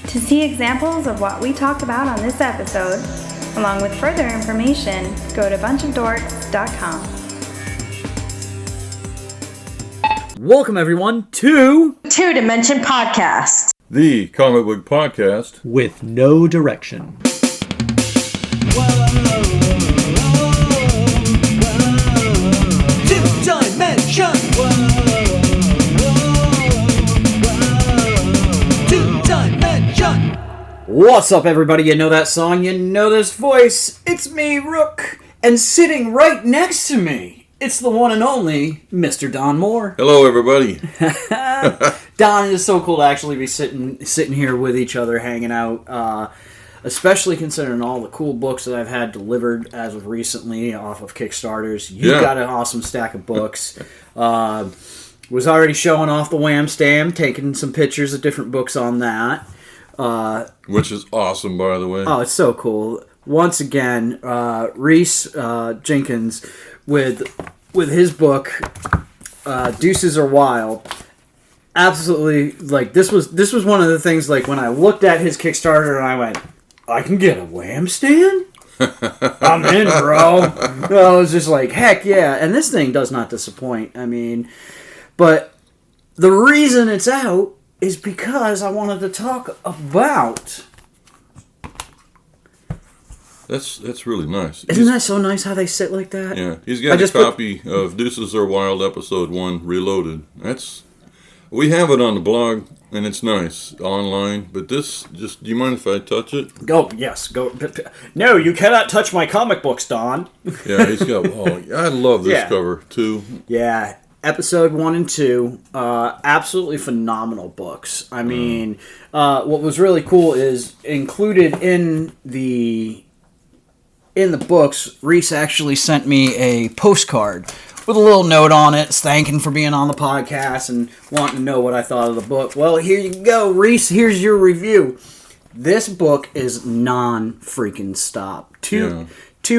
To see examples of what we talked about on this episode, along with further information, go to bunchofdorks.com. Welcome, everyone, to Two Dimension Podcast, the comic book podcast With No Direction. Two-dimension. Two-dimension. What's up, everybody? You know that song, you know this voice. It's me, Rook, and sitting right next to me, it's the one and only Mr. Don Moore. Hello, everybody. Don, it is so cool to actually be sitting here with each other, hanging out. Especially considering all the cool books that I've had delivered as of recently off of Kickstarters. You've got an awesome stack of books. Was already showing off the Wham Stam, taking some pictures of different books on that. Which is awesome, by the way. Oh, it's so cool. Once again, Reese Jenkins with his book, Deuces Are Wild. Absolutely, like, this was one of the things, like, when I looked at his Kickstarter and I went, I can get a Wham stand? I'm in, bro. I was just like, heck yeah. And this thing does not disappoint. I mean, but the reason it's out is because I wanted to talk about... That's really nice. Isn't that so nice how they sit like that? Yeah, he's got a copy of Deuces Are Wild Episode 1 Reloaded. We have it on the blog, and it's nice online, but this, do you mind if I touch it? Go, yes, go. No, you cannot touch my comic books, Don. Yeah, he's got, I love this cover, too. Yeah, episode 1 and 2, absolutely phenomenal books. I mean, what was really cool is included in the books, Reese actually sent me a postcard with a little note on it, thanking for being on the podcast and wanting to know what I thought of the book. Well, here you go, Reese. Here's your review. This book is non-freaking stop. Two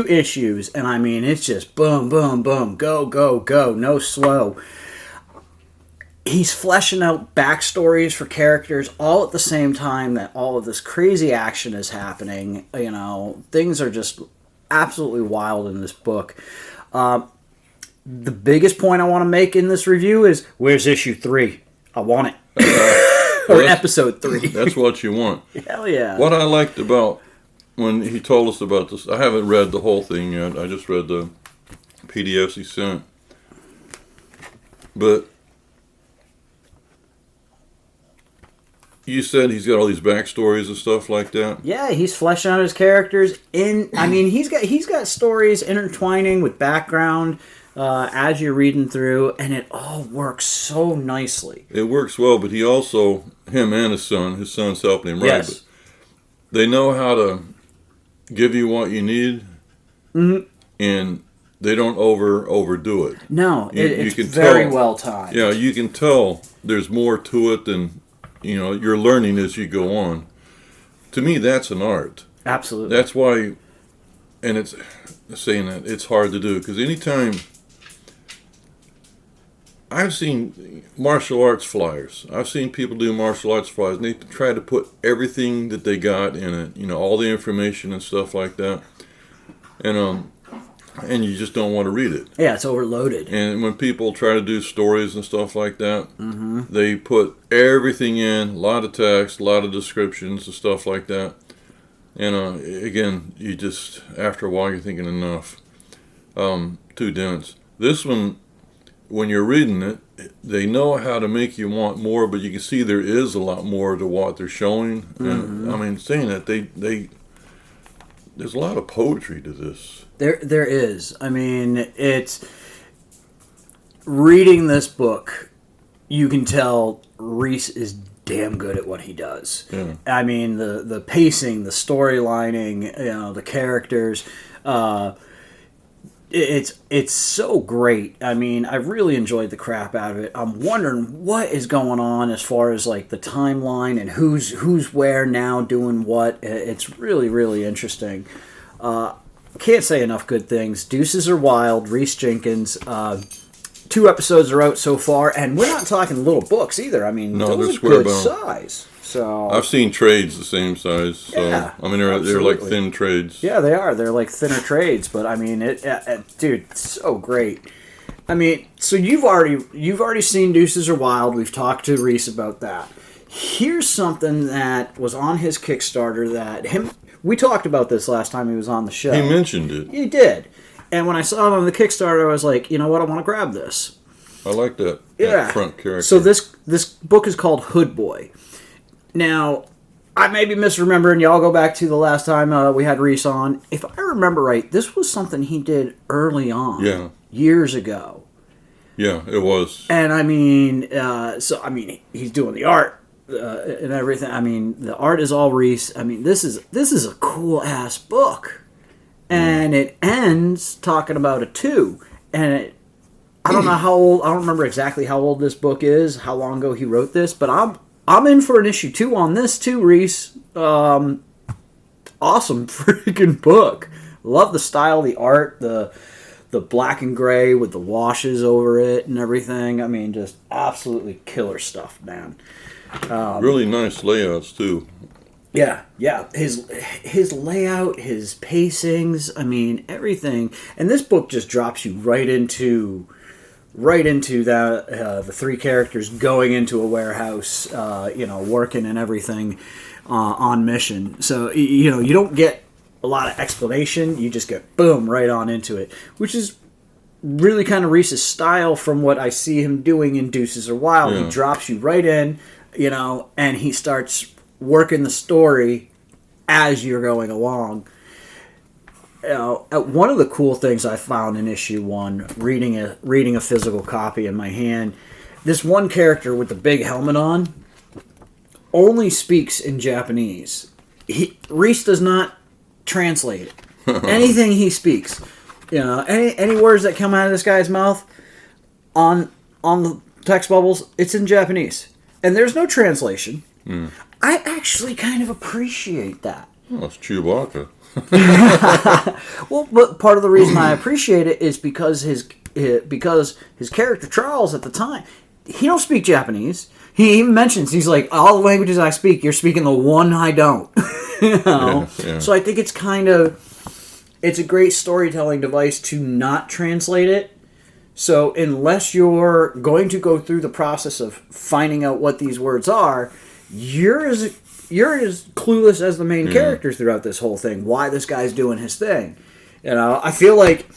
issues, and I mean, it's just boom, boom, boom, go, go, go, no slow. He's fleshing out backstories for characters all at the same time that all of this crazy action is happening. You know, things are just absolutely wild in this book. The biggest point I want to make in this review is, where's issue 3? I want it. Or episode 3. That's what you want. Hell yeah. What I liked about when he told us about this, I haven't read the whole thing yet. I just read the PDFs he sent. But you said he's got all these backstories and stuff like that. Yeah, he's fleshing out his characters. He's got stories intertwining with background as you're reading through, and it all works so nicely. It works well, but he also, him and his son's helping him write. Yes. But they know how to give you what you need, and they don't overdo it. No, you it's very well timed. Yeah, you can tell there's more to it than, you're learning as you go on. To me, that's an art. Absolutely. That's why, and it's saying that it's hard to do, because anytime I've seen martial arts flyers, I've seen people do martial arts flyers, and they try to put everything that they got in it, all the information and stuff like that, and you just don't want to read it. Yeah, it's overloaded. And when people try to do stories and stuff like that, they put everything in, a lot of text, a lot of descriptions and stuff like that. And again, you just, after a while, you're thinking enough. Too dense. This one, when you're reading it, they know how to make you want more, but you can see there is a lot more to what they're showing. And I mean, saying that, there's a lot of poetry to this. There is. I mean, it's reading this book, you can tell Reese is damn good at what he does. Yeah. I mean, the pacing, the storylining, the characters, it's so great. I mean, I've really enjoyed the crap out of it. I'm wondering what is going on as far as like the timeline and who's where now doing what. It's really, really interesting. Can't say enough good things. Deuces Are Wild, Reese Jenkins. 2 episodes are out so far, and we're not talking little books either. I mean, no, those they're are good square-bound size. So I've seen trades the same size. So Yeah, I mean, they're like absolutely. thin trades. yeah, they are. They're like thinner trades, but I mean, dude, it's so great. I mean, so you've already seen Deuces Are Wild. We've talked to Reese about that. Here's something that was on his Kickstarter that we talked about this last time he was on the show. He mentioned it. He did. And when I saw it on the Kickstarter, I was like, you know what? I want to grab this. I like that, Yeah. that front character. So this book is called Hood Boy. Now, I may be misremembering. Y'all go back to the last time we had Reese on. If I remember right, this was something he did early on. Yeah. Years ago. Yeah, it was. And I mean, he's doing the art and everything. I mean, the art is all Reese. I mean, this is a cool ass book, and it ends talking about a 2. And I don't know how old. I don't remember exactly how old this book is. How long ago he wrote this, but I'm in for an issue 2 on this too, Reese. Awesome freaking book. Love the style, the art, the black and gray with the washes over it and everything. I mean, just absolutely killer stuff, man. Really nice layouts too. Yeah. His layout, his pacings, I mean, everything. And this book just drops you right into that the 3 characters going into a warehouse, working and everything on mission. So you don't get a lot of explanation. You just get boom right on into it, which is really kind of Reese's style from what I see him doing in Deuces Are Wild. Yeah. He drops you right in, and he starts working the story as you're going along. One of the cool things I found in issue 1, reading a physical copy in my hand, this one character with the big helmet on only speaks in Japanese. Reese does not translate it. Anything he speaks, any words that come out of this guy's mouth on the text bubbles, it's in Japanese, and there's no translation. I actually kind of appreciate that. Oh, it's Chewbacca. Well, but part of the reason I appreciate it is because his character Charles at the time, he don't speak Japanese. He even mentions, he's like, all the languages I speak, you're speaking the one I don't. Yeah. So I think it's a great storytelling device to not translate it. So unless you're going to go through the process of finding out what these words are, you're as clueless as the main character throughout this whole thing. Why this guy's doing his thing. I feel like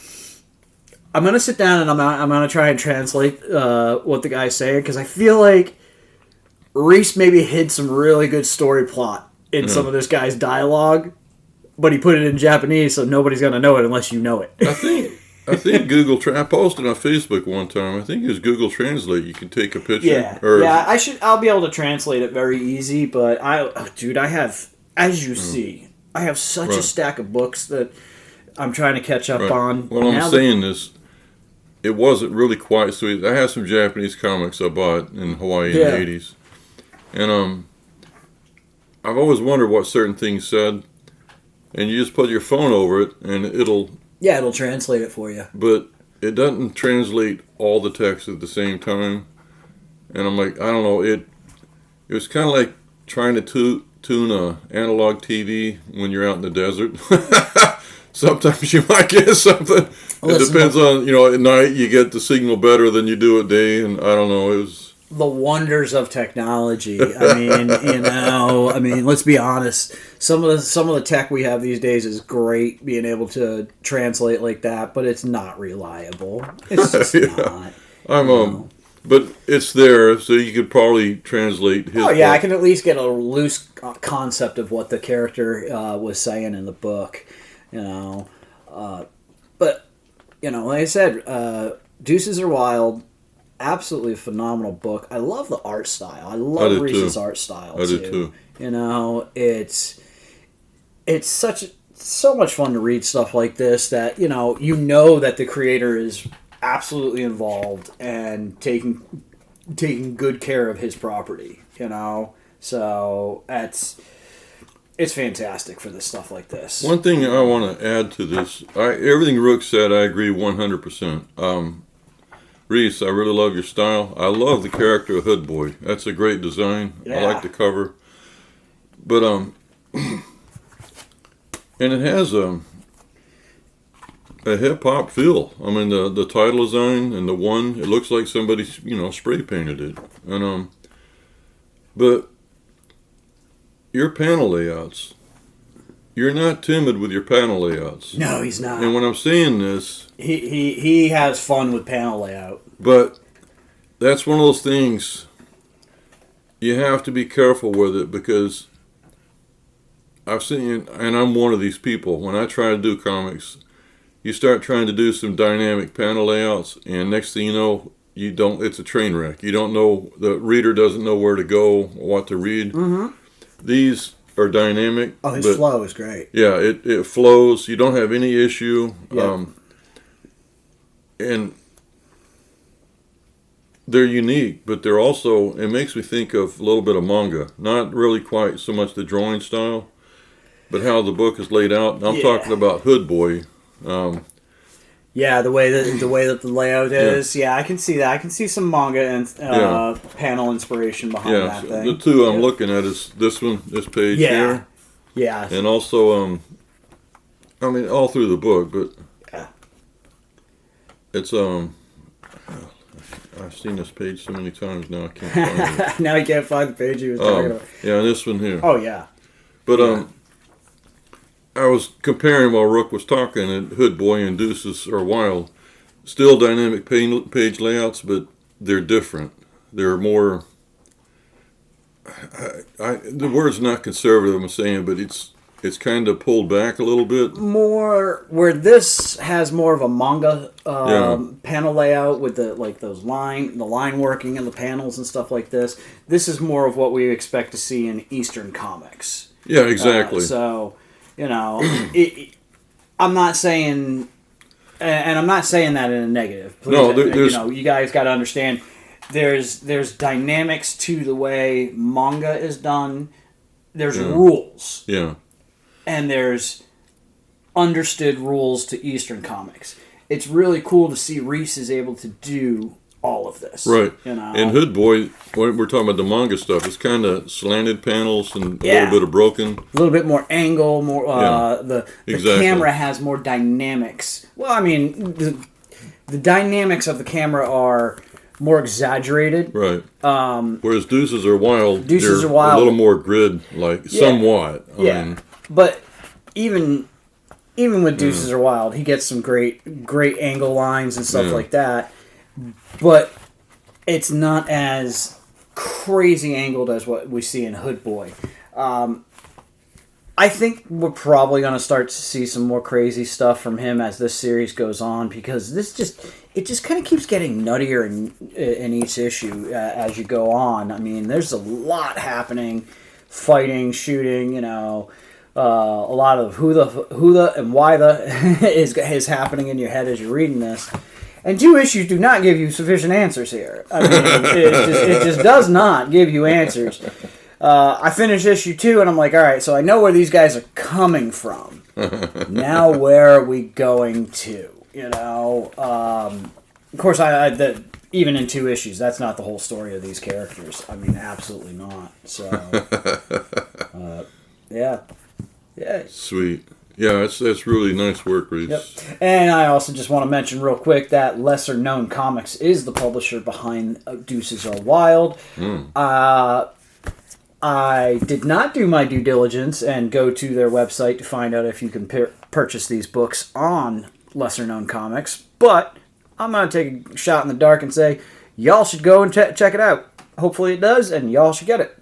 I'm gonna sit down and I'm gonna try and translate what the guy's saying, because I feel like Reese maybe hid some really good story plot in some of this guy's dialogue, but he put it in Japanese, so nobody's gonna know it unless you know it. I think I posted on Facebook one time. I think it was Google Translate. You can take a picture. Yeah. I'll be able to translate it very easy, but I have, as you see, I have such a stack of books that I'm trying to catch up on. Well, I'm saying this, it wasn't really quite sweet. I had some Japanese comics I bought in Hawaii in the 80s. And I've always wondered what certain things said. And you just put your phone over it, and it'll translate it for you. But it doesn't translate all the text at the same time. And I'm like, I don't know. It was kind of like trying to tune a analog TV when you're out in the desert. Sometimes you might get something. It depends on, at night you get the signal better than you do at day. And I don't know. It was the wonders of technology. I mean, let's be honest. Some of the tech we have these days is great, being able to translate like that, but it's not reliable. It's just not. But it's there, so you could probably translate his. Oh yeah, book. I can at least get a loose concept of what the character was saying in the book, But like I said, Deuces Are Wild. Absolutely phenomenal book. I love the art style. I love Reese's art style too. I do too. It's so much fun to read stuff like this that that the creator is absolutely involved and taking good care of his property. So it's fantastic for this stuff like this. One thing I want to add to this, everything Rook said, I agree 100%. Reese, I really love your style. I love the character of Hood Boy. That's a great design. Yeah. I like the cover. But and it has a hip hop feel. I mean, the title design and the one, it looks like somebody spray painted it. And but your panel layouts, you're not timid with your panel layouts. No, he's not. And when I'm saying this, He has fun with panel layout. but that's one of those things you have to be careful with it, because I've seen, and I'm one of these people, when I try to do comics, you start trying to do some dynamic panel layouts, and next thing you know, it's a train wreck. You don't know, the reader doesn't know where to go, what to read. Mm-hmm. These are dynamic. Oh, his flow is great. Yeah, it flows. You don't have any issue. Yep. And they're unique, but they're also, it makes me think of a little bit of manga. Not really quite so much the drawing style, but how the book is laid out. And I'm talking about Hood Boy. Yeah, the way that the layout is. Yeah, I can see that. I can see some manga and panel inspiration behind that thing. The two I'm looking at is this one, this page here. Yeah. And also, I mean, all through the book, but it's, I've seen this page so many times now I can't find it. Now you can't find the page he was talking about. Yeah, this one here. Oh, yeah. But, I was comparing while Rook was talking, and Hood Boy and Deuces are wild. Still dynamic page layouts, but they're different. They're more. The word's not conservative, I'm saying, but it's kind of pulled back a little bit. More where this has more of a manga panel layout with the line working in the panels and stuff like this. This is more of what we expect to see in Eastern comics. Yeah, exactly. So. I'm not saying, and I'm not saying that in a negative. Please, no, you guys got to understand. There's dynamics to the way manga is done. There's rules. Yeah. And there's understood rules to Eastern comics. It's really cool to see Reese is able to do all of this. Right. And Hood Boy, when we're talking about the manga stuff, it's kind of slanted panels and a little bit of broken. A little bit more angle, more the camera has more dynamics. Well, I mean, the dynamics of the camera are more exaggerated. Right. Whereas Deuces Are Wild, they're a little more grid-like, somewhat. I mean, but even with Deuces Are Wild, he gets some great angle lines and stuff like that. But it's not as crazy angled as what we see in Hood Boy. I think we're probably going to start to see some more crazy stuff from him as this series goes on, because it just kind of keeps getting nuttier in each issue as you go on. I mean, there's a lot happening, fighting, shooting, a lot of who the and why the is happening in your head as you're reading this. And 2 issues do not give you sufficient answers here. I mean, it just does not give you answers. I finished issue 2, and I'm like, all right, so I know where these guys are coming from. Now, where are we going to? Of course, even in 2 issues, that's not the whole story of these characters. I mean, absolutely not. So, yeah. Sweet. Yeah, it's really nice work, Reese. Yep. And I also just want to mention real quick that Lesser Known Comics is the publisher behind Deuces Are Wild. I did not do my due diligence and go to their website to find out if you can purchase these books on Lesser Known Comics, but I'm going to take a shot in the dark and say, y'all should go and check it out. Hopefully it does, and y'all should get it.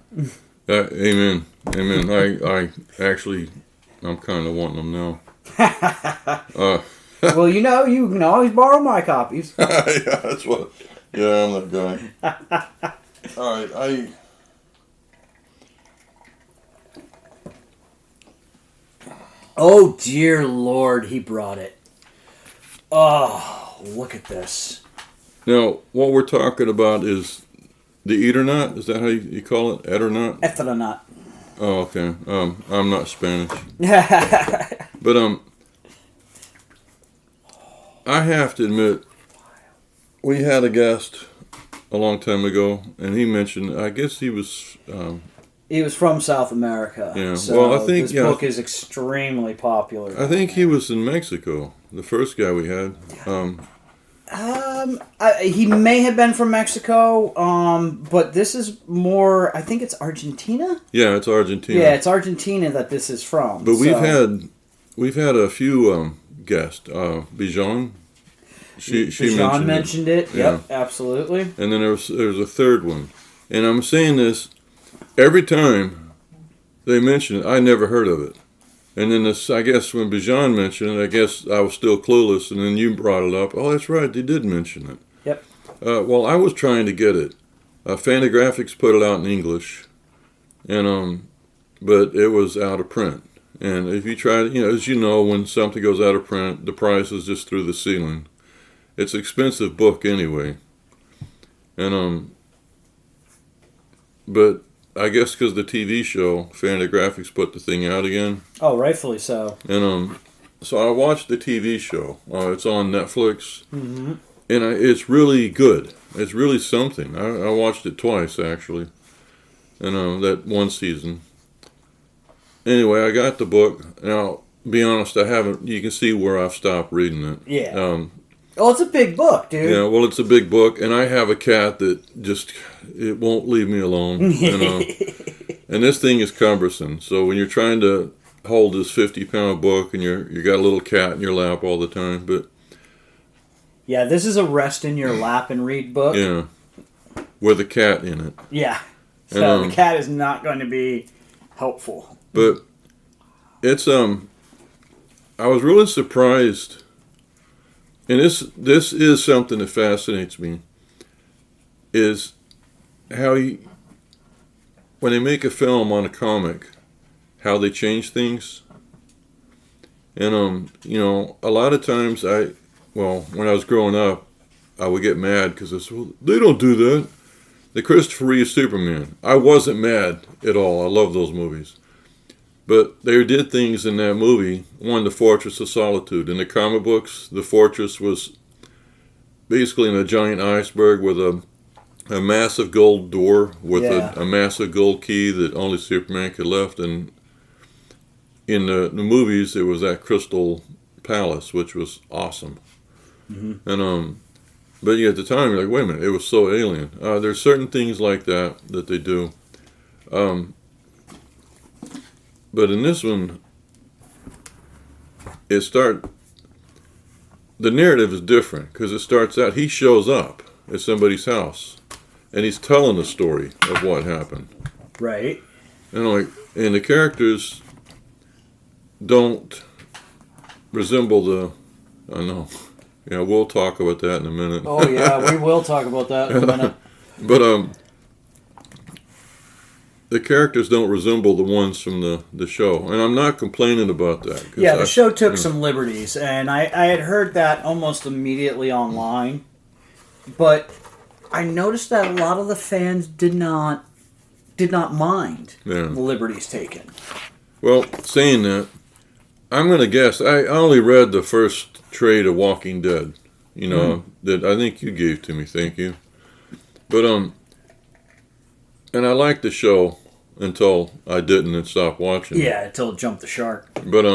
Amen. I'm kind of wanting them now. Well, you can always borrow my copies. Yeah, that's what. Yeah, I'm that guy. All right, Oh, dear Lord, he brought it. Oh, look at this. Now, what we're talking about is the Eternaut. Is that how you call it? Eternaut? Eternaut. Oh, okay. I'm not Spanish. But, I have to admit, we had a guest a long time ago, and he mentioned, I guess he was He was from South America. Yeah, So well, I think, this yeah. book is extremely popular. I think he was in Mexico, the first guy we had. He may have been from Mexico, but this is more. I think it's Argentina. Yeah, it's Argentina. Yeah, it's Argentina that this is from. But so. we've had a few guests. Bijan, she Bijan mentioned it. Yeah. Yep, absolutely. And then there's a third one, and I'm saying this every time they mention it. I never heard of it, and then this, I guess when Bijan mentioned it, I guess I was still clueless, and then you brought it up. Oh, that's right, they did mention it. Yep. Well, I was trying to get it. Fantagraphics put it out in English, and but it was out of print. And if you try to, as you know, when something goes out of print, the price is just through the ceiling. It's an expensive book anyway. And but I guess because the TV show Fantagraphics put the thing out again, Oh, rightfully so. and so I watched the TV show. It's on Netflix, and it's really good. It's really something. I watched it twice actually, and that one season. Anyway, I got the book. Now, be honest, I haven't. You can see where I've stopped reading it. Yeah. Well, it's a big book, dude. Yeah. Well, it's a big book, and I have a cat that it won't leave me alone. And this thing is cumbersome. So when you're trying to hold this 50-pound book, and you got a little cat in your lap all the time, but Yeah, this is a rest in your lap and read book. yeah, with a cat in it. Yeah. So And, the cat is not going to be helpful. But it's I was really surprised, and this is something that fascinates me, is how when they make a film on a comic, how they change things. And a lot of times when I was growing up, I would get mad because they don't do that. The Christopher Reeve Superman, I wasn't mad at all. I love those movies. But they did things in that movie. One, the Fortress of Solitude. In the comic books, the fortress was basically in a giant iceberg with a massive gold door with a massive gold key that only Superman could lift. And in the movies, it was that Crystal Palace, which was awesome. Mm-hmm. And but at the time, you're like, wait a minute, it was so alien. There's certain things like that they do. But in this one, the narrative is different because it starts out, he shows up at somebody's house and he's telling the story of what happened. Right. And the characters don't resemble I know. Yeah, we'll talk about that in a minute. Oh, yeah, we will talk about that in a minute. But the characters don't resemble the ones from the show, and I'm not complaining about that. Yeah, the show took some liberties, and I had heard that almost immediately online, but I noticed that a lot of the fans did not mind the liberties taken. Well, saying that, I'm going to guess, I only read the first trade of Walking Dead, that I think you gave to me, thank you. But, and I liked the show until I didn't and stopped watching. Yeah, until it jumped the shark. But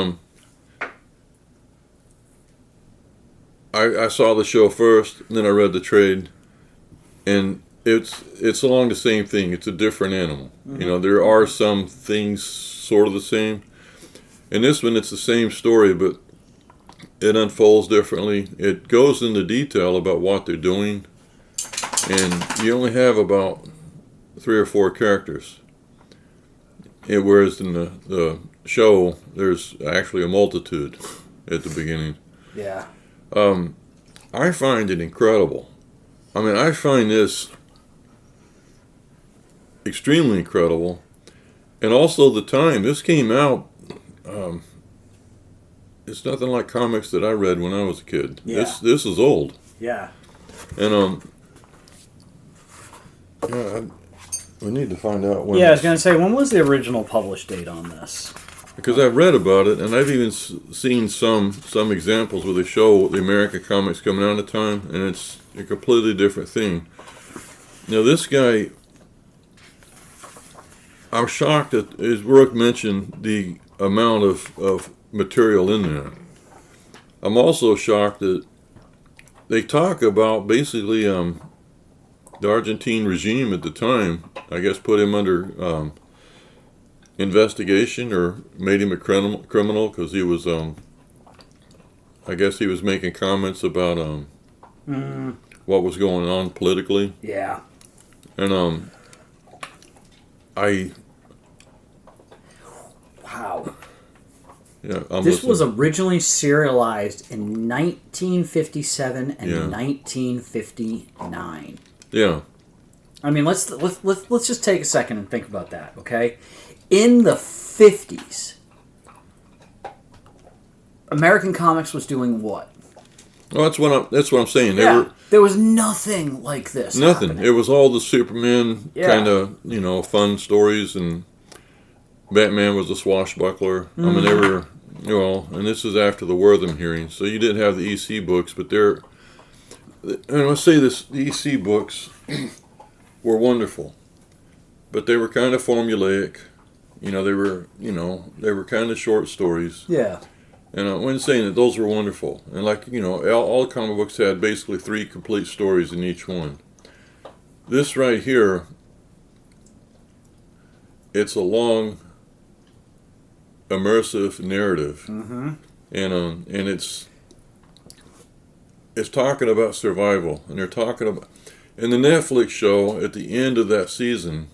I saw the show first, and then I read the trade, and it's along the same thing. It's a different animal. Mm-hmm. There are some things sort of the same. In this one, it's the same story, but it unfolds differently. It goes into detail about what they're doing, and you only have about 3 or 4 characters. Whereas in the show, there's actually a multitude at the beginning. Yeah. I find it incredible. I mean, I find this extremely incredible. And also the time. This came out, it's nothing like comics that I read when I was a kid. Yeah. This is old. Yeah. And, we need to find out when. Yeah, I was going to say, when was the original published date on this? Because I've read about it, and I've even seen some examples where they show the American comics coming out at the time, and it's a completely different thing. Now, this guy, I'm shocked that, as Rook mentioned, the amount of material in there. I'm also shocked that they talk about basically the Argentine regime at the time, I guess, put him under investigation or made him a criminal because he was, I guess he was making comments about what was going on politically. Yeah. And Wow. Yeah, This was originally serialized in 1957 and Yeah. 1959. Yeah. I mean, let's just take a second and think about that, okay? In the 50s, American comics was doing what? Well, that's what I'm saying. There was nothing like this. Nothing. happening. It was all the Superman Yeah. kind of, fun stories, and Batman was a swashbuckler. I mean, they were, and this is after the Wortham hearing, so you didn't have the EC books, but and I'll say this, the EC books were wonderful, but they were kind of formulaic. They were kind of short stories. Yeah. And I wasn't saying that those were wonderful. And all comic books had basically 3 complete stories in each one. This right here, it's a long, immersive narrative. Mm-hmm. And it's talking about survival. And they're talking about... In the Netflix show, at the end of that season,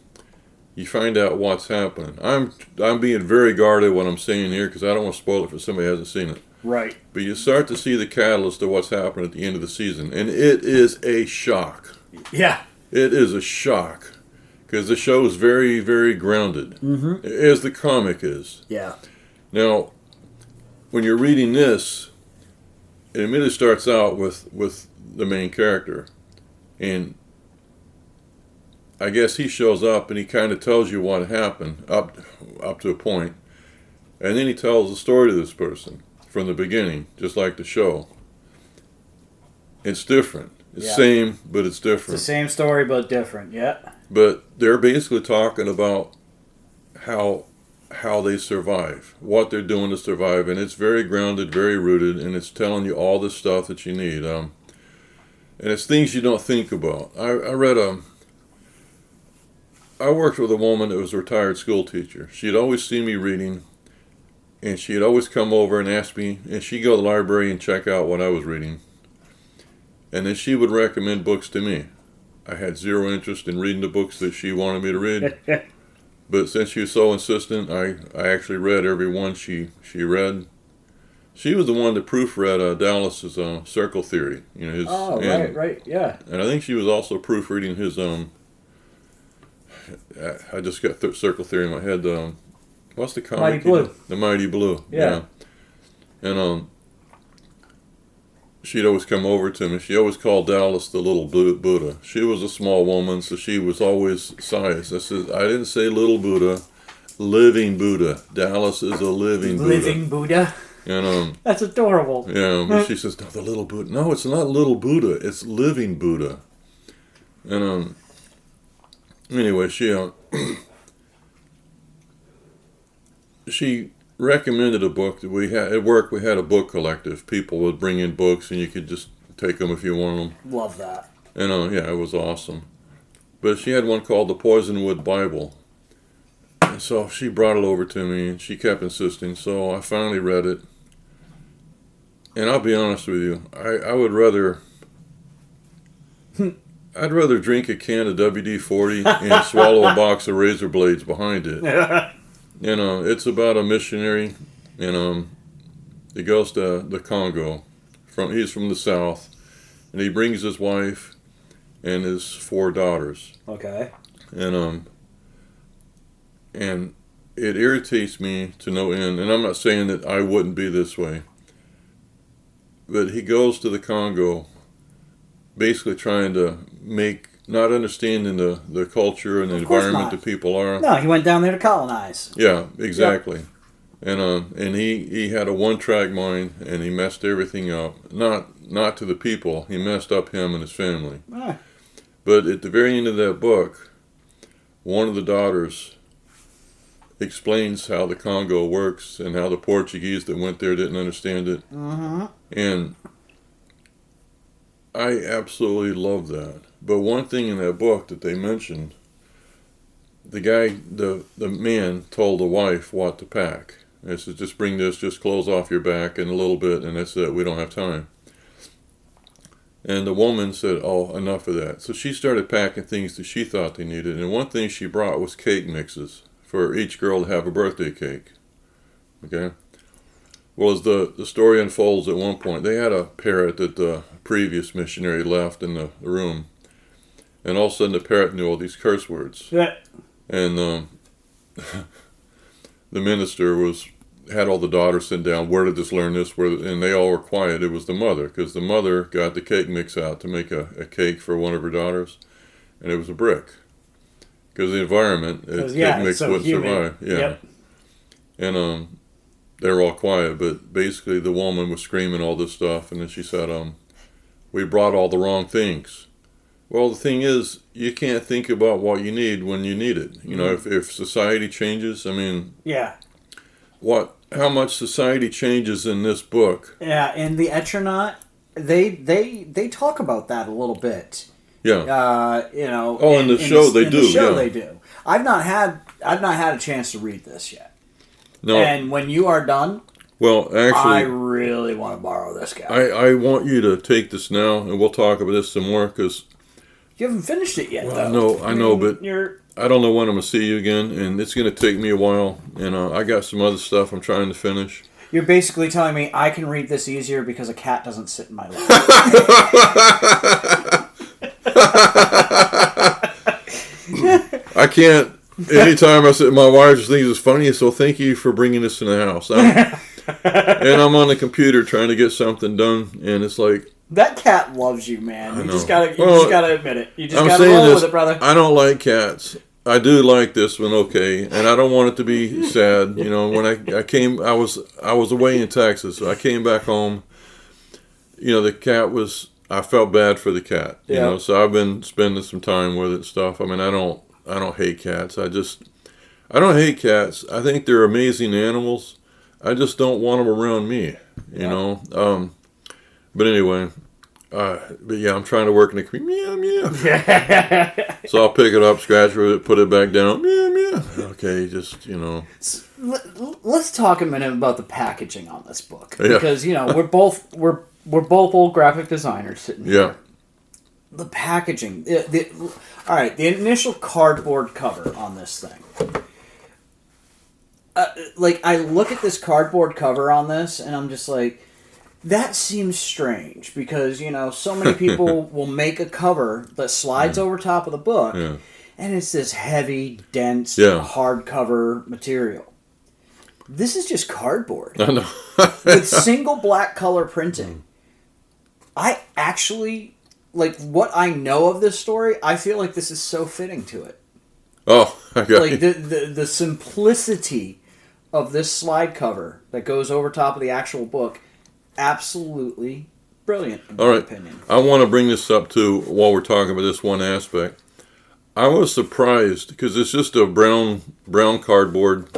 you find out what's happening. I'm being very guarded what I'm saying here because I don't want to spoil it for somebody who hasn't seen it. Right. But you start to see the catalyst of what's happening at the end of the season, and it is a shock. Yeah. It is a shock because the show is very, very grounded, as the comic is. Yeah. Now, when you're reading this, it immediately starts out with the main character, and I guess he shows up and he kind of tells you what happened up to a point, and then he tells the story to this person from the beginning, just like the show. It's different. It's same, but it's different. It's the same story, but different. Yeah. But they're basically talking about how they survive, what they're doing to survive, and it's very grounded, very rooted, and it's telling you all the stuff that you need. And it's things you don't think about. I worked with a woman that was a retired school teacher. She'd always see me reading, and she'd always come over and ask me, and she'd go to the library and check out what I was reading. And then she would recommend books to me. I had zero interest in reading the books that she wanted me to read. But since she was so insistent, I actually read every one she read. She was the one that proofread Dallas's Circle Theory. Right, yeah. And I think she was also proofreading his I just got Circle Theory in my head. What's the comic? Mighty Blue. The Mighty Blue. Yeah. And she'd always come over to me. She always called Dallas the little Buddha. She was a small woman, so she was always size. I didn't say little Buddha, living Buddha. Dallas is a living Buddha. Living Buddha. And That's adorable. yeah, but she says, no, the little Buddha. No, it's not little Buddha. It's living Buddha. And anyway, she recommended a book that we had at work. We had a book collective. People would bring in books, and you could just take them if you wanted them. Love that. And it was awesome. But she had one called the Poisonwood Bible. And so she brought it over to me, and she kept insisting. So I finally read it. And I'll be honest with you, I would rather... I'd rather drink a can of WD-40 and swallow a box of razor blades behind it. It's about a missionary, and he goes to the Congo. He's from the south, and he brings his wife and his 4 daughters. Okay. And it irritates me to no end. And I'm not saying that I wouldn't be this way, but he goes to the Congo, basically trying to not understanding the culture and the environment that people are. No, he went down there to colonize. Yeah, exactly. Yep. And he had a one-track mind, and he messed everything up. Not to the people, he messed up him and his family. Ah. But at the very end of that book, one of the daughters explains how the Congo works and how the Portuguese that went there didn't understand it. Mm-hmm. And I absolutely love that. But one thing in that book that they mentioned, the guy, the man told the wife what to pack. They said, just bring this, just clothes off your back and a little bit, and that's it. We don't have time. And the woman said, oh, enough of that. So she started packing things that she thought they needed. And one thing she brought was cake mixes for each girl to have a birthday cake. Okay? Well, as the story unfolds at one point, they had a parrot that the previous missionary left in the room. And all of a sudden the parrot knew all these curse words. Yeah. And the minister had all the daughters sit down. Where did this learn this? And they all were quiet. It was the mother, because the mother got the cake mix out to make a cake for one of her daughters, and it was a brick. Because the environment, cake mix so wouldn't humid. survive. Yeah. Yep. And they were all quiet, but basically the woman was screaming all this stuff, and then she said, we brought all the wrong things. Well, the thing is, you can't think about what you need when you need it. You know, if society changes, I mean... Yeah. How much society changes in this book. Yeah, in the Etronaut, they talk about that a little bit. Yeah. You know. Oh, in the show they do. In the show yeah. they do. I've not had a chance to read this yet. No. And when you are done, well, actually, I really want to borrow this guy. I want you to take this now, and we'll talk about this some more, because... You haven't finished it yet, well, though. I know, but you're... I don't know when I'm going to see you again, and it's going to take me a while, and I got some other stuff I'm trying to finish. You're basically telling me I can read this easier because a cat doesn't sit in my lap. I can't. Anytime I say, my wife just thinks it's funny, so thank you for bringing this in the house. And I'm on the computer trying to get something done, and it's like... That cat loves you, man. You just gotta admit it. You just I'm gotta saying roll this, with it, brother. I don't like cats. I do like this one, okay, and I don't want it to be sad. You know, when I came, I was away in Texas. So I came back home. You know, the cat was. I felt bad for the cat. You know, so I've been spending some time with it and stuff. I mean, I don't hate cats. I don't hate cats. I think they're amazing animals. I just don't want them around me. You know. But anyway, but yeah, I'm trying to work in the meow meow. So I'll pick it up, scratch it, put it back down. Meow meow. Okay, just Let's talk a minute about the packaging on this book, Yeah. because you know we're both old graphic designers sitting here. Yeah. The packaging, all right, the initial cardboard cover on this thing. Like I look at this cardboard cover on this, and I'm just like. That seems strange because, you know, so many people will make a cover that slides over top of the book, and it's this heavy, dense, hardcover material. This is just cardboard. I know. With single black color printing. I actually, like, what I know of this story, I feel like this is so fitting to it. Oh, okay. Like, the simplicity of this slide cover that goes over top of the actual book... Absolutely brilliant, in my opinion. I want to bring this up too while we're talking about this one aspect. I was surprised because it's just a brown cardboard,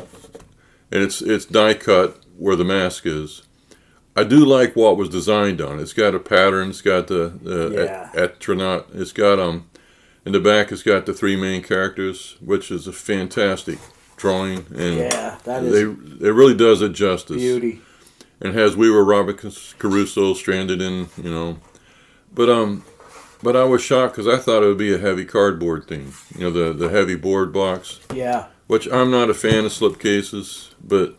and it's die cut where the mask is. I do like what was designed on it. It's got a pattern. It's got the Etronaut. It's got in the back. It's got the three main characters, which is a fantastic drawing, and that is it really does it justice. Beauty. And has We Were Robert Caruso stranded in, you know. But I was shocked because I thought it would be a heavy cardboard thing. You know, the heavy board box. Yeah. Which I'm not a fan of slipcases, but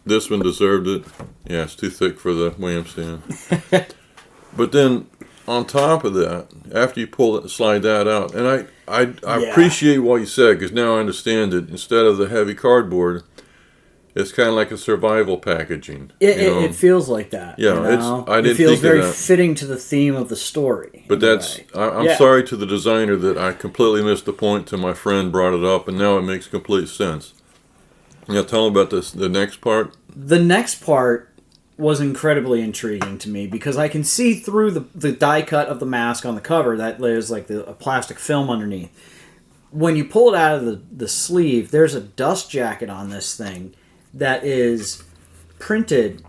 this one deserved it. Yeah, it's too thick for the wham stand. But then, on top of that, after you slide that out, and I appreciate what you said because now I understand it. Instead of the heavy cardboard... It's kind of like a survival packaging. It feels like that. Yeah, you know? I didn't it feels think very of that. fitting to the theme of the story. But I'm sorry to the designer that I completely missed the point till my friend brought it up, and now it makes complete sense. Yeah, tell them about the next part. The next part was incredibly intriguing to me because I can see through the die cut of the mask on the cover that there's like a plastic film underneath. when you pull it out of the sleeve, there's a dust jacket on this thing that is printed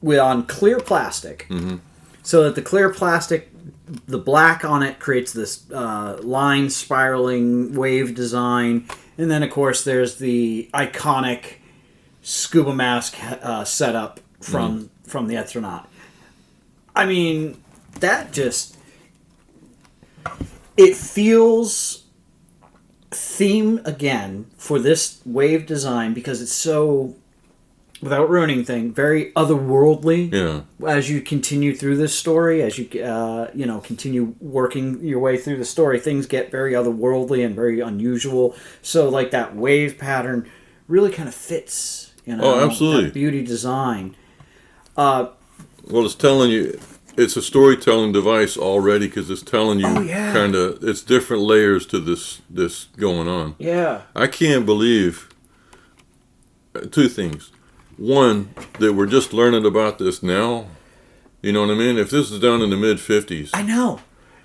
on clear plastic, so that the clear plastic, the black on it creates this line spiraling wave design, and then of course there's the iconic scuba mask setup from the astronaut. I mean, that just, it feels theme again for this wave design because it's so, without ruining thing, very otherworldly. Yeah. As you continue through this story, as you continue working your way through the story, things get very otherworldly and very unusual. So like that wave pattern really kind of fits. Oh, absolutely. That beauty design. Well, it's telling you, it's a storytelling device already because it's telling you kind of, it's different layers to this going on. Yeah. I can't believe two things. One, that we're just learning about this now. You know what I mean? If this is done in the mid-50s. I know.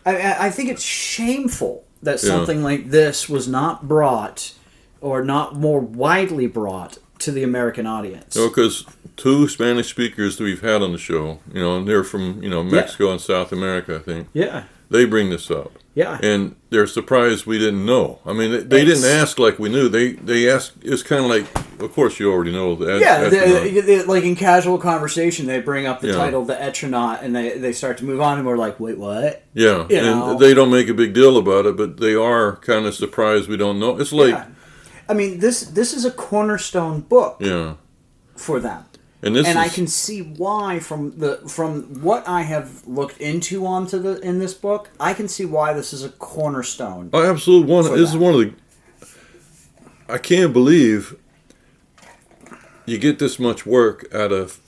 I think it's shameful that something like this was not brought, or not more widely brought, to the American audience. No, because two Spanish speakers that we've had on the show, and they're from, Mexico and South America, I think. Yeah. They bring this up. Yeah. And they're surprised we didn't know. I mean, they didn't ask like we knew. They asked, it's kind of like, of course you already know. Like in casual conversation, they bring up the title, The Etronaut, and they start to move on, and we're like, wait, what? Yeah, and they don't make a big deal about it, but they are kind of surprised we don't know. It's like... Yeah. I mean, this is a cornerstone book for them. And I can see why from what I have looked into in this book, I can see why this is a cornerstone. Oh, absolutely. This is one of the... I can't believe you get this much work out of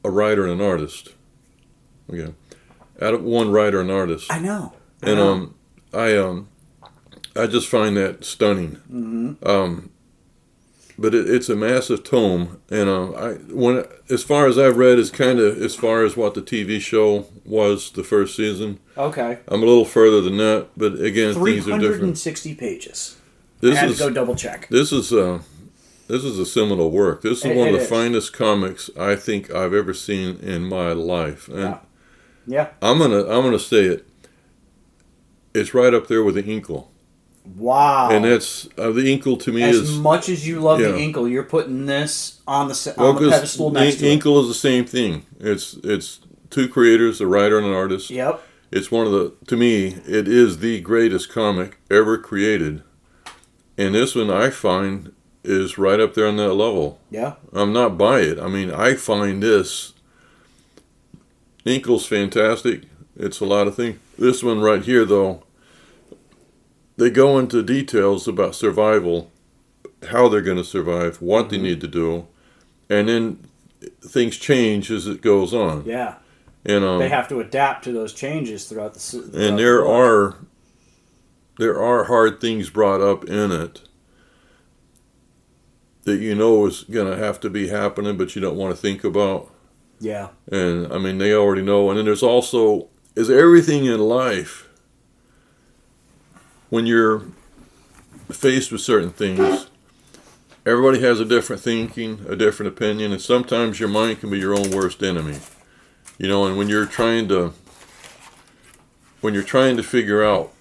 a writer and an artist. Okay. Out of one writer and artist. I know. I just find that stunning. Mm-hmm. But it's a massive tome, and as far as I've read, it's kind of as far as what the TV show was the first season. Okay. I'm a little further than that, but again, things are different. 360 pages. I had to go double check. This is a seminal work. This is one of the finest comics I think I've ever seen in my life. And yeah. I'm gonna say it. It's right up there with the Inkle. Wow. And that's the Inkle to me as much as you love the Inkle, you're putting this on the pedestal next to it. Inkle is the same thing. It's two creators, a writer and an artist. Yep. It's to me, it is the greatest comic ever created. And this one I find is right up there on that level. Yeah. I'm not by it. I mean, I find this Inkle's fantastic. It's a lot of things. This one right here, though, they go into details about survival, how they're going to survive, what they need to do, and then things change as it goes on. Yeah. And they have to adapt to those changes throughout the and there are hard things brought up in it that is going to have to be happening, but you don't want to think about. Yeah. And I mean, they already know. And then there's also, is everything in life, when you're faced with certain things, everybody has a different thinking, a different opinion, and sometimes your mind can be your own worst enemy. And when you're trying to figure out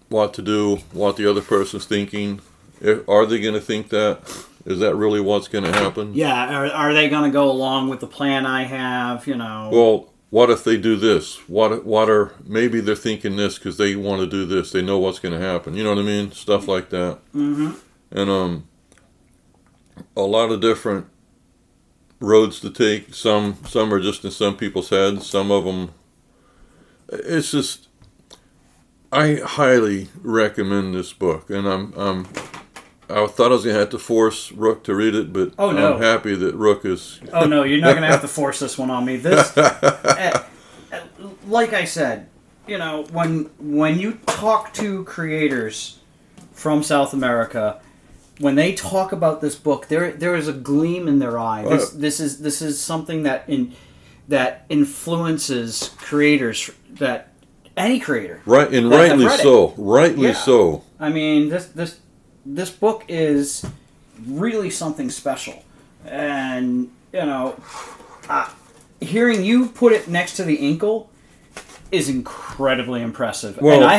what to do, what the other person's thinking, are they going to think that? Is that really what's going to happen? Yeah, are they going to go along with the plan I have, Well, what if they do this? Maybe they're thinking this because they want to do this. They know what's going to happen. You know what I mean? Stuff like that. Mm-hmm. And a lot of different roads to take. Some are just in some people's heads. Some of them, it's just, I highly recommend this book. And I thought I was going to have to force Rook to read it, but I'm happy that Rook is... Oh, no, you're not going to have to force this one on me. This, like I said, when you talk to creators from South America, when they talk about this book, there is a gleam in their eye. This is something that influences creators that any creator. Right, and that have rightly read it. so. Rightly Yeah. so. I mean, this book is really something special, and hearing you put it next to the Inkle is incredibly impressive. Well, and I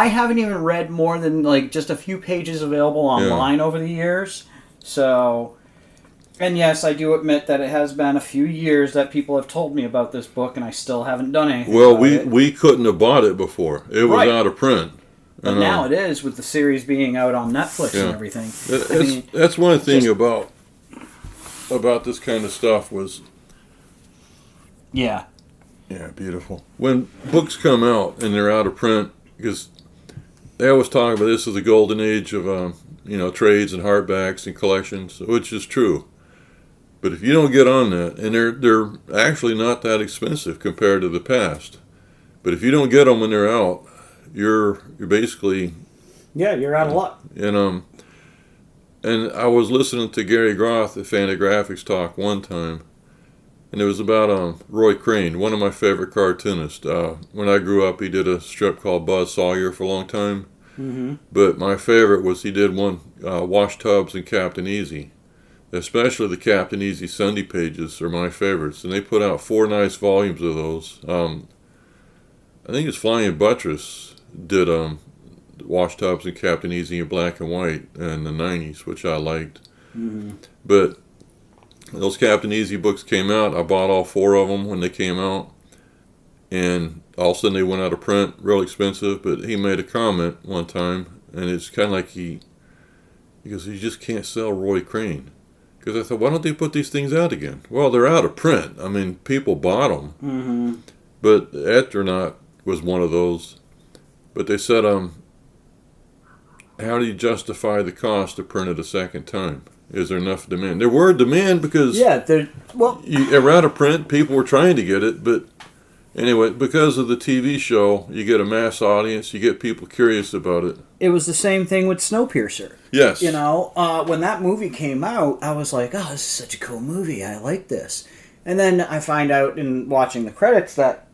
haven't even read more than like just a few pages available online over the years. So, and yes, I do admit that it has been a few years that people have told me about this book, and I still haven't done anything. Well, about it. we couldn't have bought it before. It was Right. out of print. But now it is, with the series being out on Netflix and everything. That's one thing about this kind of stuff was. Yeah. Yeah, beautiful. When books come out and they're out of print, because they always talk about this as the golden age of trades and hardbacks and collections, which is true. But if you don't get on that, and they're actually not that expensive compared to the past, but if you don't get them when they're out, you're basically You're out of luck. and I was listening to Gary Groth at Fantagraphics talk one time. And it was about Roy Crane, one of my favorite cartoonists. When I grew up, he did a strip called Buzz Sawyer for a long time. Mm-hmm. But my favorite was he did one, Wash Tubbs and Captain Easy. Especially the Captain Easy Sunday pages are my favorites. And they put out 4 nice volumes of those. I think it's Flying Buttress did Wash Tubbs and Captain Easy in black and white in the 90s, which I liked. Mm-hmm. But those Captain Easy books came out. I bought all 4 of them when they came out. And all of a sudden they went out of print, real expensive. But he made a comment one time, and it's kind of like he goes, you just can't sell Roy Crane. Because I thought, why don't they put these things out again? Well, they're out of print. I mean, people bought them. Mm-hmm. But Etronaut was one of those. But they said, how do you justify the cost to print it a second time? Is there enough demand? There were demand because they were out of print. People were trying to get it, but anyway, because of the TV show, you get a mass audience. You get people curious about it. It was the same thing with Snowpiercer. Yes. When that movie came out, I was like, oh, this is such a cool movie. I like this. And then I find out in watching the credits that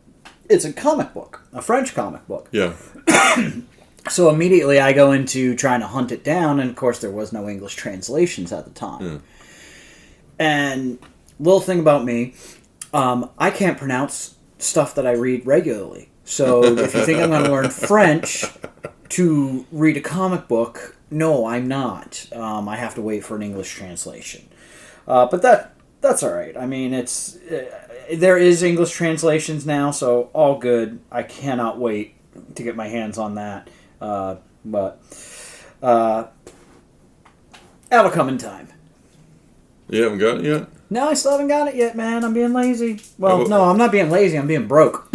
it's a comic book, a French comic book. Yeah. So immediately I go into trying to hunt it down, and of course there was no English translations at the time. Yeah. And little thing about me, I can't pronounce stuff that I read regularly. So if you think I'm going to learn French to read a comic book, no, I'm not. I have to wait for an English translation. But that's all right. I mean, there is English translations now, so all good. I cannot wait to get my hands on that. But that'll come in time. You haven't got it yet? No, I still haven't got it yet, man. I'm being lazy. Well, no, I'm not being lazy. I'm being broke.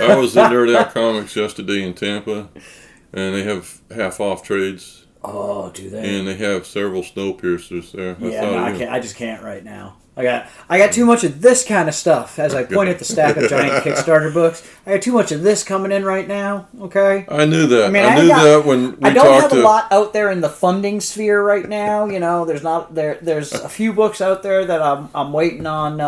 I was at Nerd Out Comics yesterday in Tampa, and they have half-off trades. Oh, do they? And they have several Snowpiercers there. I just can't right now. I got too much of this kind of stuff. As I point at the stack of giant Kickstarter books, I got too much of this coming in right now. Okay. I knew that. I knew that when we I don't talked have a lot out there in the funding sphere right now. There's a few books out there that I'm waiting on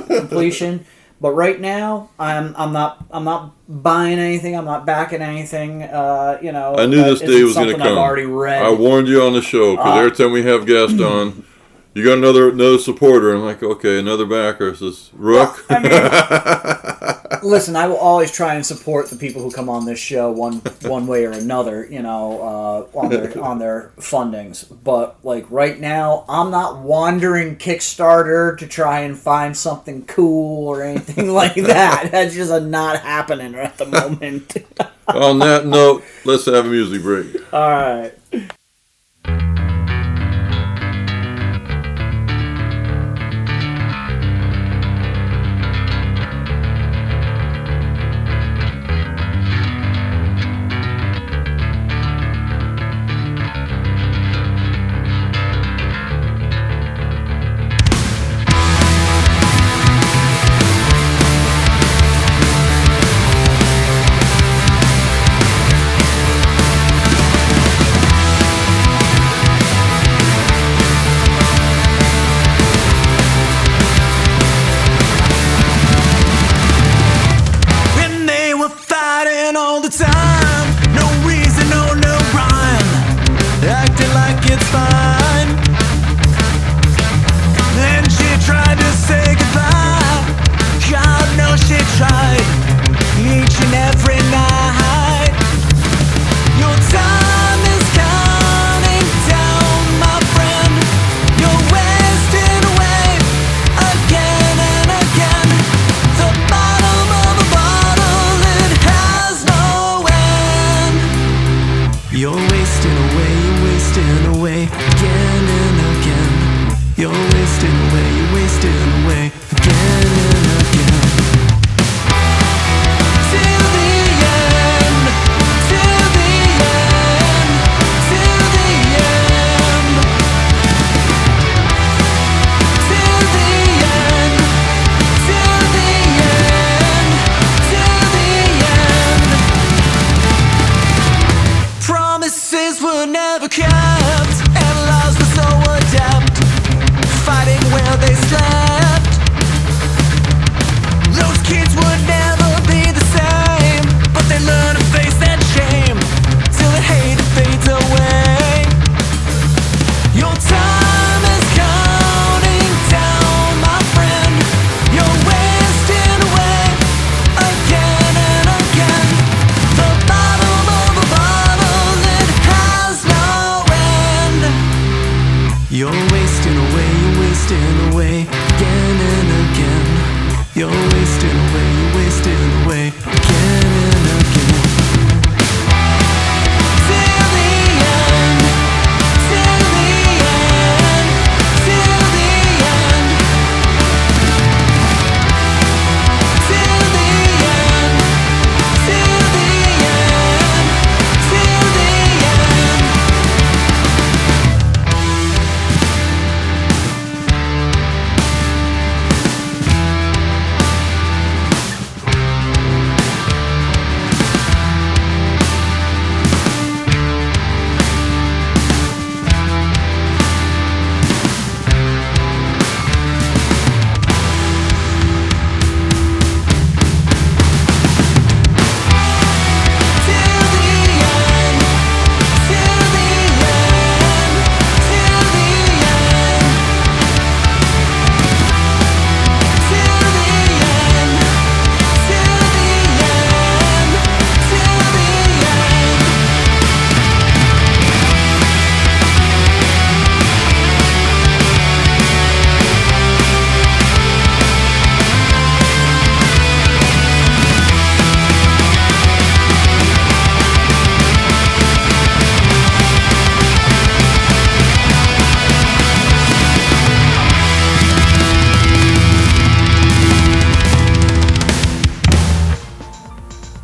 completion. But right now, I'm not buying anything. I'm not backing anything. I knew this day was going to come. I've already read. I warned you on the show because every time we have guests on, you got another supporter. I'm like, okay, another backer. Says Rook. Listen, I will always try and support the people who come on this show one way or another. On their fundings. But like right now, I'm not wandering Kickstarter to try and find something cool or anything like that. That's just not happening at the moment. On that note, let's have a music break. All right. You're wasting away again and again. You're wasting away again and again. Till the end, till the end, till the end. Till the end, till the end, till the end. Promises were never kept, and lies were so adept, fighting where they slept. Those kids would never be the same, but they learn to face that shame till the hate fades away. Your time is counting down, my friend. You're wasting away again and again. The bottom of a bottle, it has no end. You're wasting away again and again. You're wasting away again and again. Till the end, till the end, till the end. Till the end, till the end, till the end.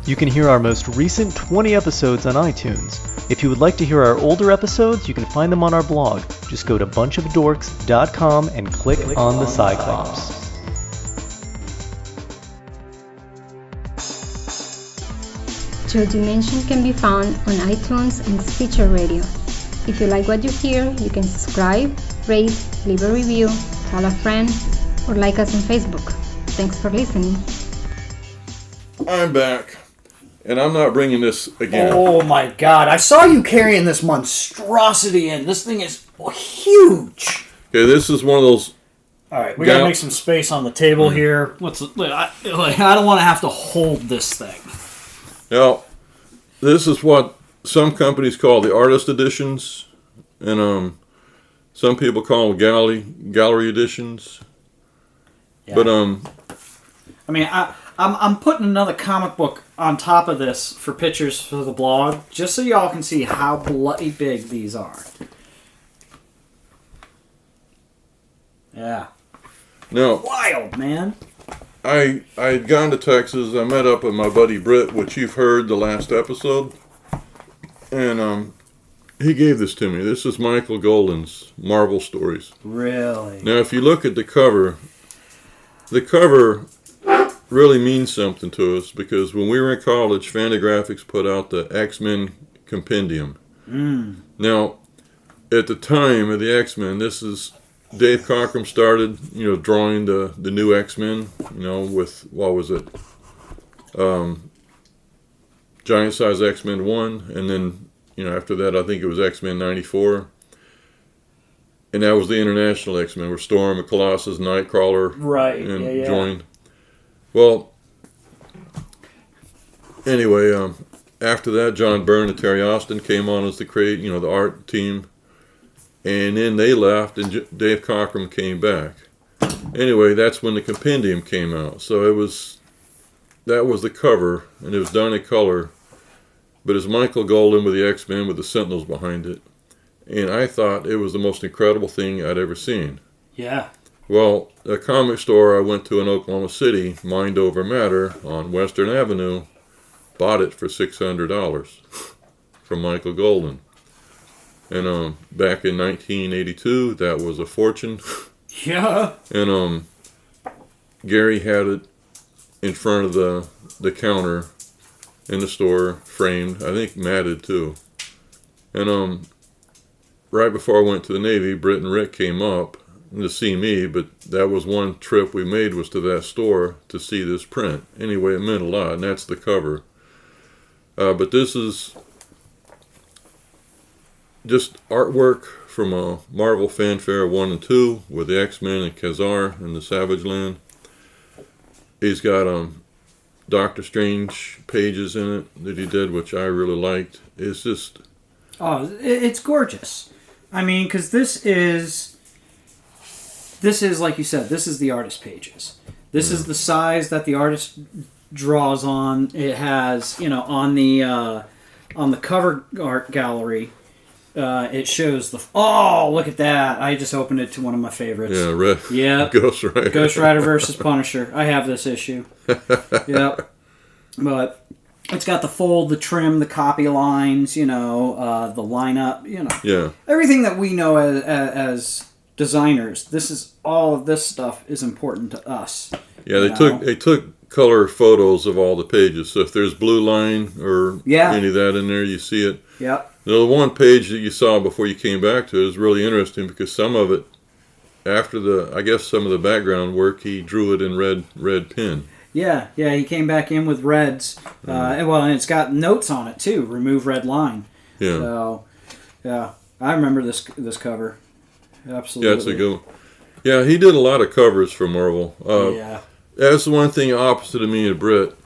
You can hear our most recent 20 episodes on iTunes. If you would like to hear our older episodes, you can find them on our blog. Just go to bunchofdorks.com and click on the Cyclops. Joe Dimension can be found on iTunes and Stitcher Radio. If you like what you hear, you can subscribe, rate, leave a review, tell a friend, or like us on Facebook. Thanks for listening. I'm back, and I'm not bringing this again. Oh my god, I saw you carrying this monstrosity in. This thing is huge. Okay, this is one of those. Alright, we gotta make some space on the table here. I don't want to have to hold this thing. Now, this is what some companies call the artist editions, and some people call them gallery editions. Yeah. But I mean, I'm putting another comic book on top of this for pictures for the blog, just so y'all can see how bloody big these are. Yeah. now Wild, man. I had gone to Texas. I met up with my buddy Britt, which you've heard the last episode, and he gave this to me. This is Michael Golden's Marvel Stories. Really? Now, if you look at the cover really means something to us, because when we were in college, Fantagraphics put out the X-Men Compendium. Now, at the time of the X-Men, this is Dave Cockrum started, drawing the new X-Men, with, what was it? Giant Size X-Men 1, and then, after that, I think it was X-Men 94. And that was the International X-Men, where Storm and Colossus, Nightcrawler, and joined. Well, anyway, after that, John Byrne and Terry Austin came on as the art team. And then they left, and Dave Cockrum came back. Anyway, that's when the Compendium came out. So that was the cover, and it was done in color. but it's Michael Golden with the X-Men with the Sentinels behind it. And I thought it was the most incredible thing I'd ever seen. Yeah. Well, a comic store I went to in Oklahoma City, Mind Over Matter, on Western Avenue, bought it for $600 from Michael Golden. And back in 1982, that was a fortune. Yeah. And Gary had it in front of the counter in the store, framed. I think matted too. And right before I went to the Navy, Britt and Rick came up to see me, but that was one trip we made, was to that store to see this print. Anyway, it meant a lot, and that's the cover. But this is just artwork from a Marvel Fanfare 1 and 2 with the X-Men and Khazar and the Savage Land. He's got Doctor Strange pages in it that he did, which I really liked. It's just... Oh, it's gorgeous. I mean, because this is, like you said, this is the artist pages. This is the size that the artist draws on. It has, on the cover art gallery, it shows oh, look at that. I just opened it to one of my favorites. Yeah, Red. Yep. Ghost Rider. Ghost Rider versus Punisher. I have this issue. Yep. But it's got the fold, the trim, the copy lines, the lineup, Yeah. Everything that we know as designers. All of this stuff is important to us. Yeah, they took color photos of all the pages. So if there's blue line or any of that in there, you see it. Yep. The one page that you saw before you came back to it is really interesting because some of it, after some of the background work, he drew it in red pen. Yeah, he came back in with reds. And it's got notes on it too. Remove red line. Yeah. So, yeah, I remember this cover. Absolutely. Yeah, it's a good one. Yeah, he did a lot of covers for Marvel. Yeah. That's the one thing opposite of me and Britt.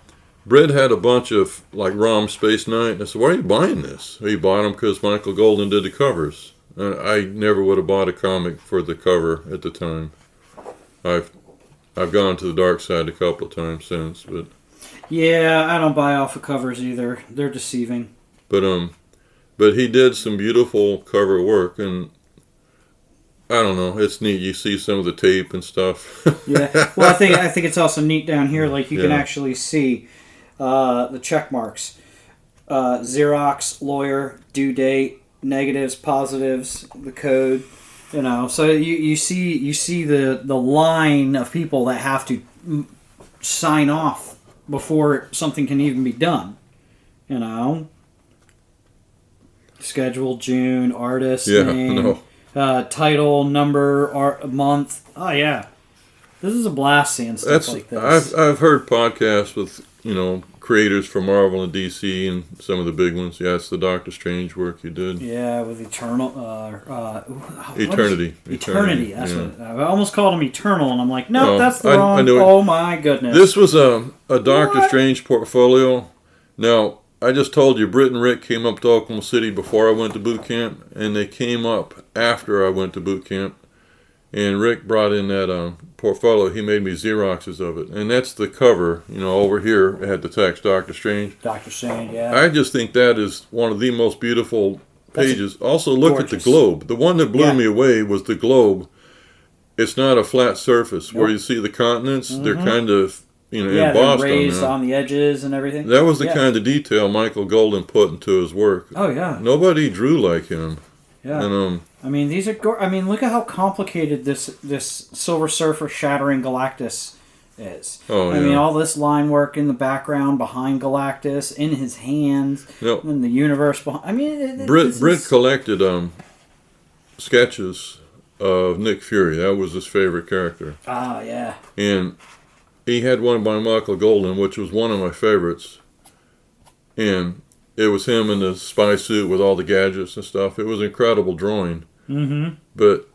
Britt had a bunch of, like, ROM Space Knight. I said, why are you buying this? He bought them because Michael Golden did the covers. I never would have bought a comic for the cover at the time. I've gone to the dark side a couple of times since, but... Yeah, I don't buy off of covers either. They're deceiving. But he did some beautiful cover work, and I don't know, it's neat. You see some of the tape and stuff. Yeah, well, I think it's also neat down here. Like, you can actually see the check marks. Xerox, lawyer, due date, negatives, positives, the code. So you see the line of people that have to sign off before something can even be done. Schedule, June, artist, name, title, number, month. Oh yeah, this is a blast seeing stuff like this. I've heard podcasts with creators from Marvel and DC and some of the big ones. Yeah, it's the Doctor Strange work you did. Yeah, with Eternity. Eternity. That's what I almost called him Eternal, and I'm like, no, that's the wrong. Oh my goodness. This was a Doctor Strange portfolio. Now, I just told you, Britt and Rick came up to Oklahoma City before I went to boot camp, and they came up after I went to boot camp. And Rick brought in that portfolio. He made me Xeroxes of it. And that's the cover. Over here, it had the text Doctor Strange. Doctor Strange, yeah. I just think that is one of the most beautiful pages. Also, look gorgeous. at the globe. The one that blew me away was the globe. It's not a flat surface where you see the continents. Mm-hmm. They're kind of, embossed they're raised on there. on the edges and everything. That was the kind of detail Michael Golden put into his work. Oh, yeah. Nobody drew like him. Yeah. And, these are. Look at how complicated this Silver Surfer shattering Galactus is. Oh, yeah. All this line work in the background behind Galactus, in his hands, in the universe behind. Britt collected sketches of Nick Fury. That was his favorite character. Ah, yeah. And he had one by Michael Golden, which was one of my favorites. And it was him in the spy suit with all the gadgets and stuff. It was an incredible drawing. Mm-hmm. But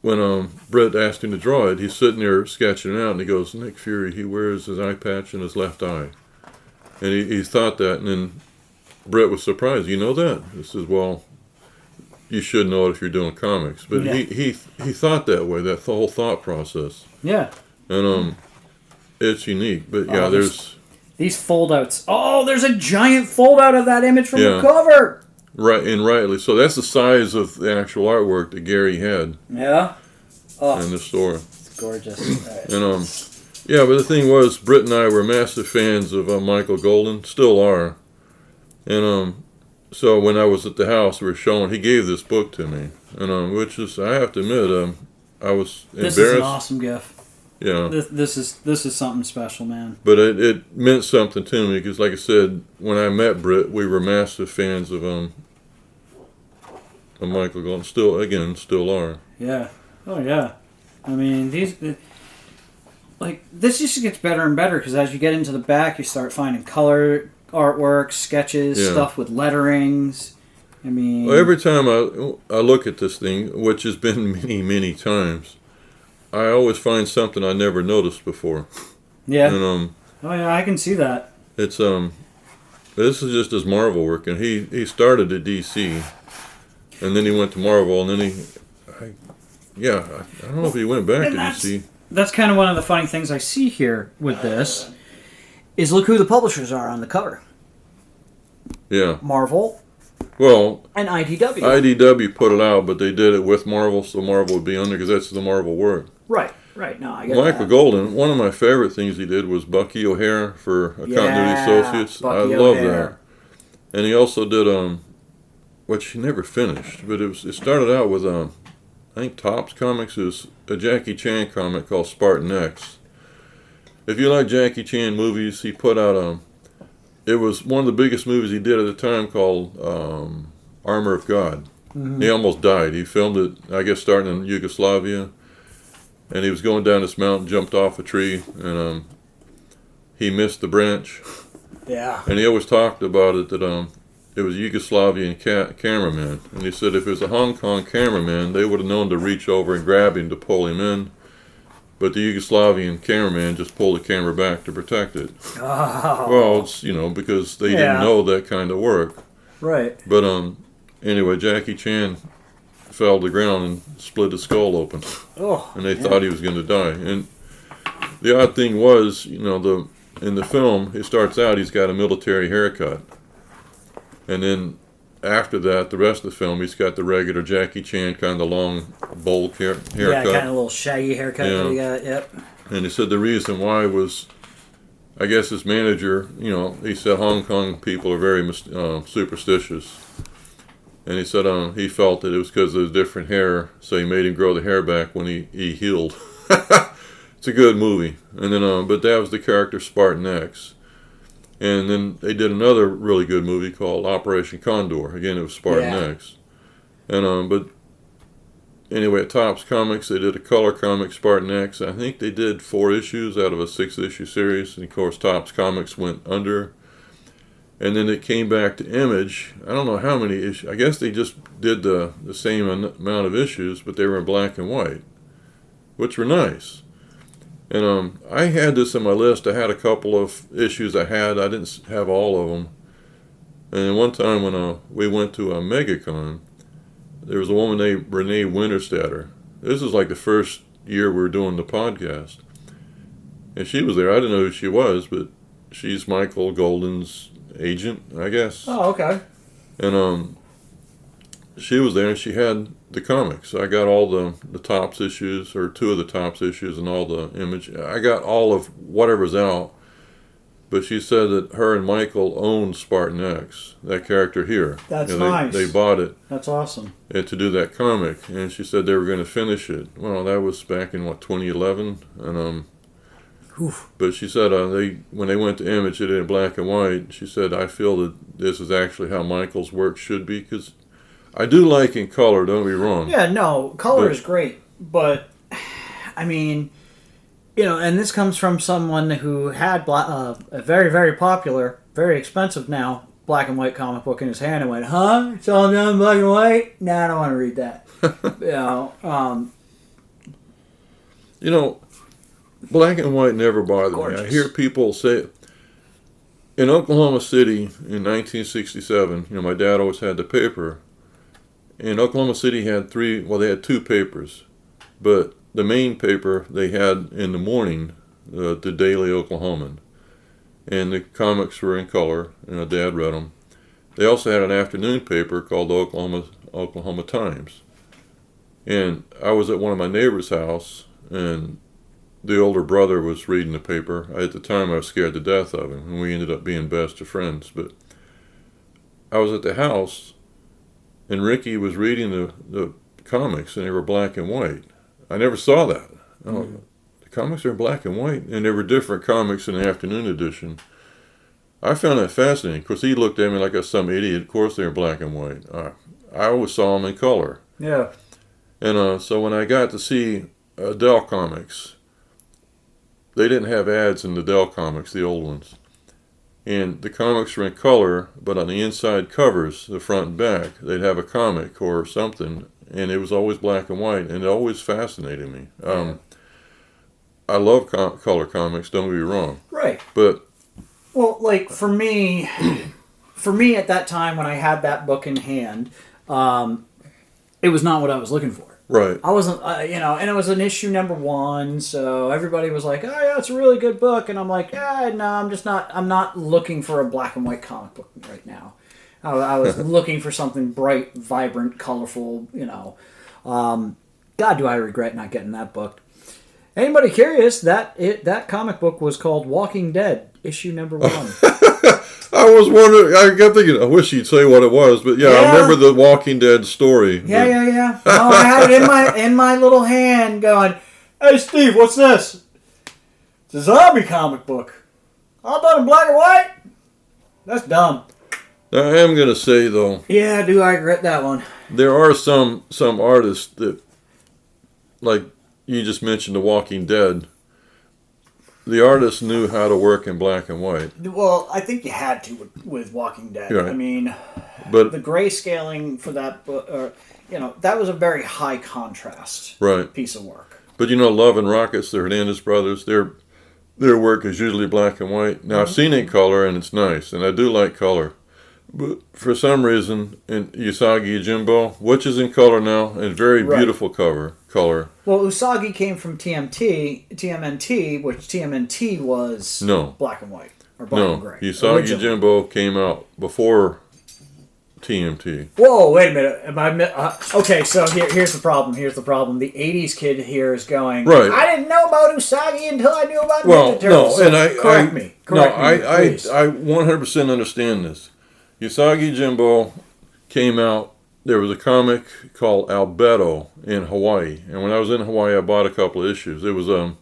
when Britt asked him to draw it, he's sitting there sketching it out, and he goes, Nick Fury, he wears his eye patch in his left eye. And he thought that, and then Britt was surprised. You know that? He says, well, you should know it if you're doing comics. But he thought that way, that whole thought process. Yeah. And it's unique. But These foldouts. Oh, there's a giant foldout of that image from Yeah. the cover. Right, and rightly. So that's the size of the actual artwork that Gary had Yeah. Oh, in the store. it's gorgeous. And yeah, but the thing was, Britt and I were massive fans of Michael Golden, still are. And so when I was at the house, we were showing. He gave this book to me, and which is, I have to admit, I was This embarrassed. is an awesome gift. Yeah, This is something special, man. but it meant something to me because, like I said, when I met Britt, we were massive fans of Michael Golden. Still are. Yeah. Oh yeah. I mean, this just gets better and better because as you get into the back, you start finding color artwork, sketches, Yeah. stuff with letterings. I mean, Well, every time I look at this thing, which has been many times, I always find something I never noticed before. yeah. And Oh yeah, I can see that. it's this is just his Marvel work, and he started at DC, and then he went to Marvel, and then I don't know if he went back to And that's- DC. That's kind of one of the funny things I see here with this. Is look who the publishers are on the cover: Yeah, Marvel well, and IDW. IDW put it out, but they did it with Marvel, so Marvel would be under because that's the Marvel work. Right. No, I get Michael that. Golden, one of my favorite things he did was Bucky O'Hare for Continuity Associates. Bucky I love O'Hare. that. And he also did which he never finished, but it started out with I think Topps Comics is a Jackie Chan comic called Spartan X. If you like Jackie Chan movies, he put out it was one of the biggest movies he did at the time called Armor of God. Mm-hmm. He almost died. He filmed it, I guess, starting in Yugoslavia. And he was going down this mountain, jumped off a tree, and he missed the branch. Yeah. And he always talked about it that it was a Yugoslavian cameraman. And he said if it was a Hong Kong cameraman, they would have known to reach over and grab him to pull him in. But the Yugoslavian cameraman just pulled the camera back to protect it. Oh. Well, it's, because they Yeah. didn't know that kind of work. Right. But anyway, Jackie Chan fell to the ground and split his skull open. Oh. And they thought he was going to die. And the odd thing was, in the film, it starts out he's got a military haircut, and then after that, the rest of the film, he's got the regular Jackie Chan kind of long, bold haircut. Yeah, kind of a little shaggy haircut Yeah. that he got. Yep. And he said the reason why was, I guess his manager, he said Hong Kong people are very superstitious. And he said he felt that it was because of his different hair, so he made him grow the hair back when he healed. It's a good movie. And then, but that was the character Spartan X. And then they did another really good movie called Operation Condor. Again, it was Spartan Yeah. X. And but anyway, at Topps Comics, they did a color comic, Spartan X. I think they did 4 issues out of a 6-issue series. And of course, Topps Comics went under. And then it came back to Image. I don't know how many issues. I guess they just did the same amount of issues, but they were in black and white, which were nice. And I had this on my list. I had a couple of issues I didn't have all of them. And then one time when we went to a MegaCon, there was a woman named Renee Winterstatter. This is like the first year we were doing the podcast. And she was there. I didn't know who she was, but she's Michael Golden's agent, I guess. Oh, okay. And she was there and she had the comics. I got all the Topps issues, or 2 of the Topps issues, and all the Image. I got all of whatever's out. But she said that her and Michael owned Spartan X, that character here. That's nice. They bought it That's awesome. to do that comic, and she said they were going to finish it. Well, that was back in 2011, and Oof. but she said when they went to Image, it in black and white. She said, I feel that this is actually how Michael's work should be, because I do like in color, don't be wrong. Yeah, no, color But- is great, but I mean, and this comes from someone who had a very, very popular, very expensive now black and white comic book in his hand and went, "Huh? It's all done in black and white? Nah, I don't want to read that." Black and white never bothered me. I Gorgeous. hear people say, in Oklahoma City in 1967, my dad always had the paper. And Oklahoma City had they had 2 papers. But the main paper they had in the morning, the Daily Oklahoman. and the comics were in color, and Dad read them. They also had an afternoon paper called the Oklahoma Times. And I was at one of my neighbor's house, and the older brother was reading the paper. At the time, I was scared to death of him, and we ended up being best of friends. But I was at the house, and Ricky was reading the comics, and they were black and white. I never saw that. Oh, the comics are in black and white, and there were different comics in the afternoon edition. I found that fascinating. Of course, he looked at me like I was some idiot. Of course, they're black and white. I always saw them in color. Yeah. And so when I got to see Dell Comics, they didn't have ads in the Dell Comics, the old ones. And the comics were in color, but on the inside covers, the front and back, they'd have a comic or something, and it was always black and white, and it always fascinated me. I love color comics, don't get me wrong. Right. But well, like for me at that time when I had that book in hand, it was not what I was looking for. Right. I wasn't, and it was an issue number 1, so everybody was like, "Oh yeah, it's a really good book," and I'm like, "Yeah, no, I'm not looking for a black and white comic book right now. I was looking for something bright, vibrant, colorful. God, do I regret not getting that book." Anybody curious, that comic book was called Walking Dead, issue number 1. I was wondering, I kept thinking, I wish you'd say what it was, but yeah, I remember the Walking Dead story. Yeah. No, I had it in my little hand going, "Hey Steve, what's this?" It's a zombie comic book. All done in black and white? That's dumb. Now, I am going to say, though, Yeah, do I regret that one? there are some artists that, like you just mentioned, The Walking Dead. The artist knew how to work in black and white. Well, I think you had to with Walking Dead. Right. I mean, But the grayscaling for that book, that was a very high contrast right. piece of work. But Love and Rockets, the Hernandez brothers, their work is usually black and white. Now, I've seen it in color, and it's nice, and I do like color. But for some reason, in Usagi Yojimbo, which is in color now, and very beautiful color. Well, Usagi came from TMNT, which TMNT was black and white, or black and gray. Usagi Yojimbo came out before TMT. Whoa, wait a minute. Okay, so here's the problem. The 80s kid here is going, right. I didn't know about Usagi until I knew about Ninja Turtles. Correct me. I 100% understand this. Usagi Yojimbo came out. There was a comic called Albedo in Hawaii, and when I was in Hawaii, I bought a couple of issues. It was a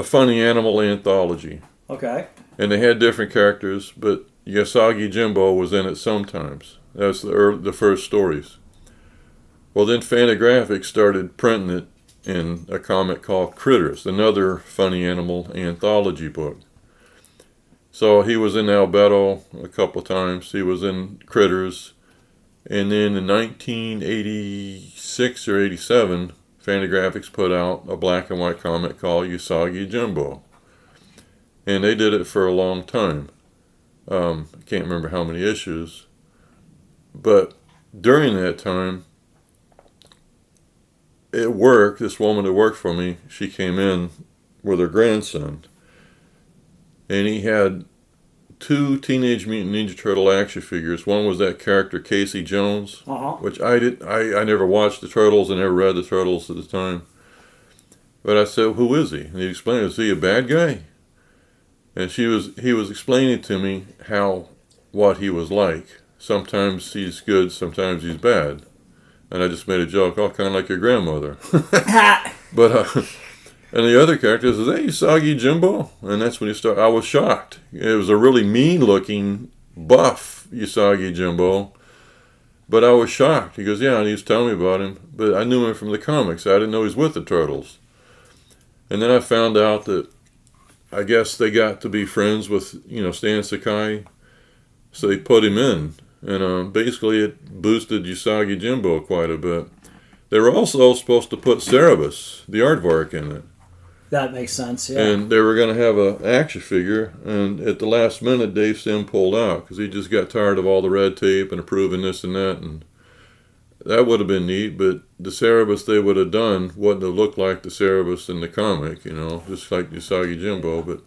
funny animal anthology. Okay. And they had different characters, but Usagi Yojimbo was in it sometimes. That's the first stories. Well, then Fantagraphics started printing it in a comic called Critters, another funny animal anthology book. So he was in Albedo a couple of times. He was in Critters. And then in 1986 or 87, Fantagraphics put out a black and white comic called Usagi Yojimbo. And they did it for a long time. I can't remember how many issues. But during that time, it worked. This woman that worked for me, she came in with her grandson. And he had 2 Teenage Mutant Ninja Turtle action figures. One was that character Casey Jones, which I never watched the Turtles and never read the Turtles at the time. But I said, "Who is he?" And he explained, "Is he a bad guy?" And he was explaining to me what he was like. Sometimes he's good, sometimes he's bad. And I just made a joke, kind of like your grandmother. But and the other character says, "Hey, Usagi Yojimbo," and that's when he started. I was shocked. It was a really mean-looking, buff Usagi Yojimbo, but I was shocked. He goes, "Yeah," and he was telling me about him, but I knew him from the comics. I didn't know he was with the Turtles. And then I found out that I guess they got to be friends with Stan Sakai, so they put him in, and basically it boosted Usagi Yojimbo quite a bit. They were also supposed to put Cerebus, the aardvark, in it. That makes sense, yeah. And they were going to have an action figure, and at the last minute, Dave Sim pulled out because he just got tired of all the red tape and approving this and that, and that would have been neat, but the Cerebus they would have done wouldn't have looked like the Cerebus in the comic, just like Usagi Yojimbo, but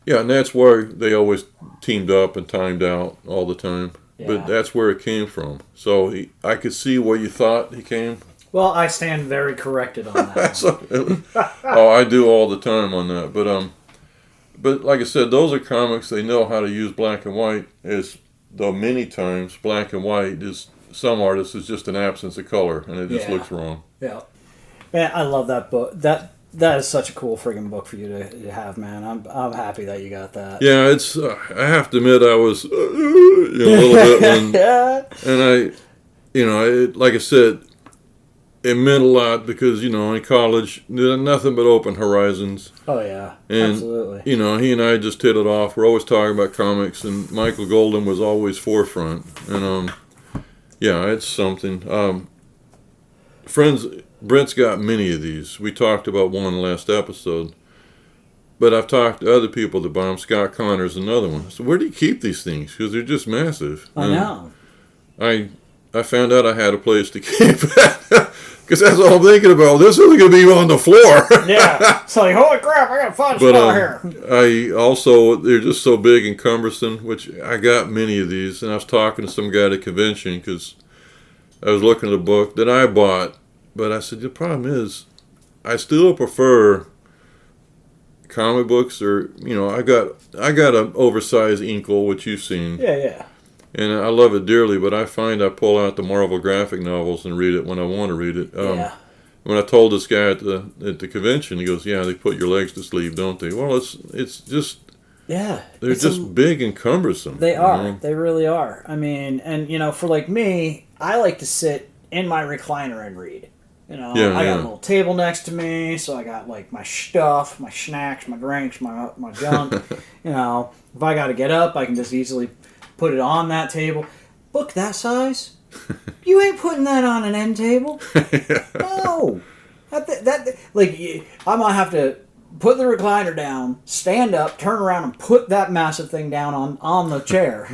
Yeah, and that's where they always teamed up and timed out all the time. Yeah. But that's where it came from. So I could see where you thought he came. Well, I stand very corrected on that. Oh, I do all the time on that. But like I said, those are comics. They know how to use black and white. As though many times black and white is some artists is just an absence of color, and it just Yeah. looks wrong. Yeah, man, I love that book. That is such a cool friggin' book for you to have, man. I'm happy that you got that. Yeah, it's. I have to admit, I was a little bit when, and like I said, it meant a lot because in college, nothing but open horizons. Oh yeah, And, absolutely. he and I just hit it off. We're always talking about comics, and Michael Golden was always forefront. And, yeah, it's something. Friends, Brent's got many of these. We talked about one last episode. But I've talked to other people that buy them. Scott Connor's another one. So where do you keep these things? Because they're just massive. I know. I found out I had a place to keep it. Because that's all I'm thinking about. This isn't going to be on the floor. Yeah, it's like, holy crap, I got a fun But spot here. I also, they're just so big and cumbersome, which I got many of these. And I was talking to some guy at a convention because I was looking at a book that I bought. But I said, the problem is, I still prefer comic books or, I got an oversized Inkle, which you've seen. Yeah. And I love it dearly, but I find I pull out the Marvel graphic novels and read it when I want to read it. Yeah. When I told this guy at the convention, he goes, "Yeah, they put your legs to sleep, don't they?" Well, it's just Yeah. they're It's just big and cumbersome. They you are. know? They really are. I mean, and for like me, I like to sit in my recliner and read. Yeah, I got yeah. a little table next to me, so I got like my stuff, my snacks, my drinks, my junk. If I got to get up, I can just easily put it on that table. Book that size? You ain't putting that on an end table. No. I might have to put the recliner down, stand up, turn around, and put that massive thing down on the chair.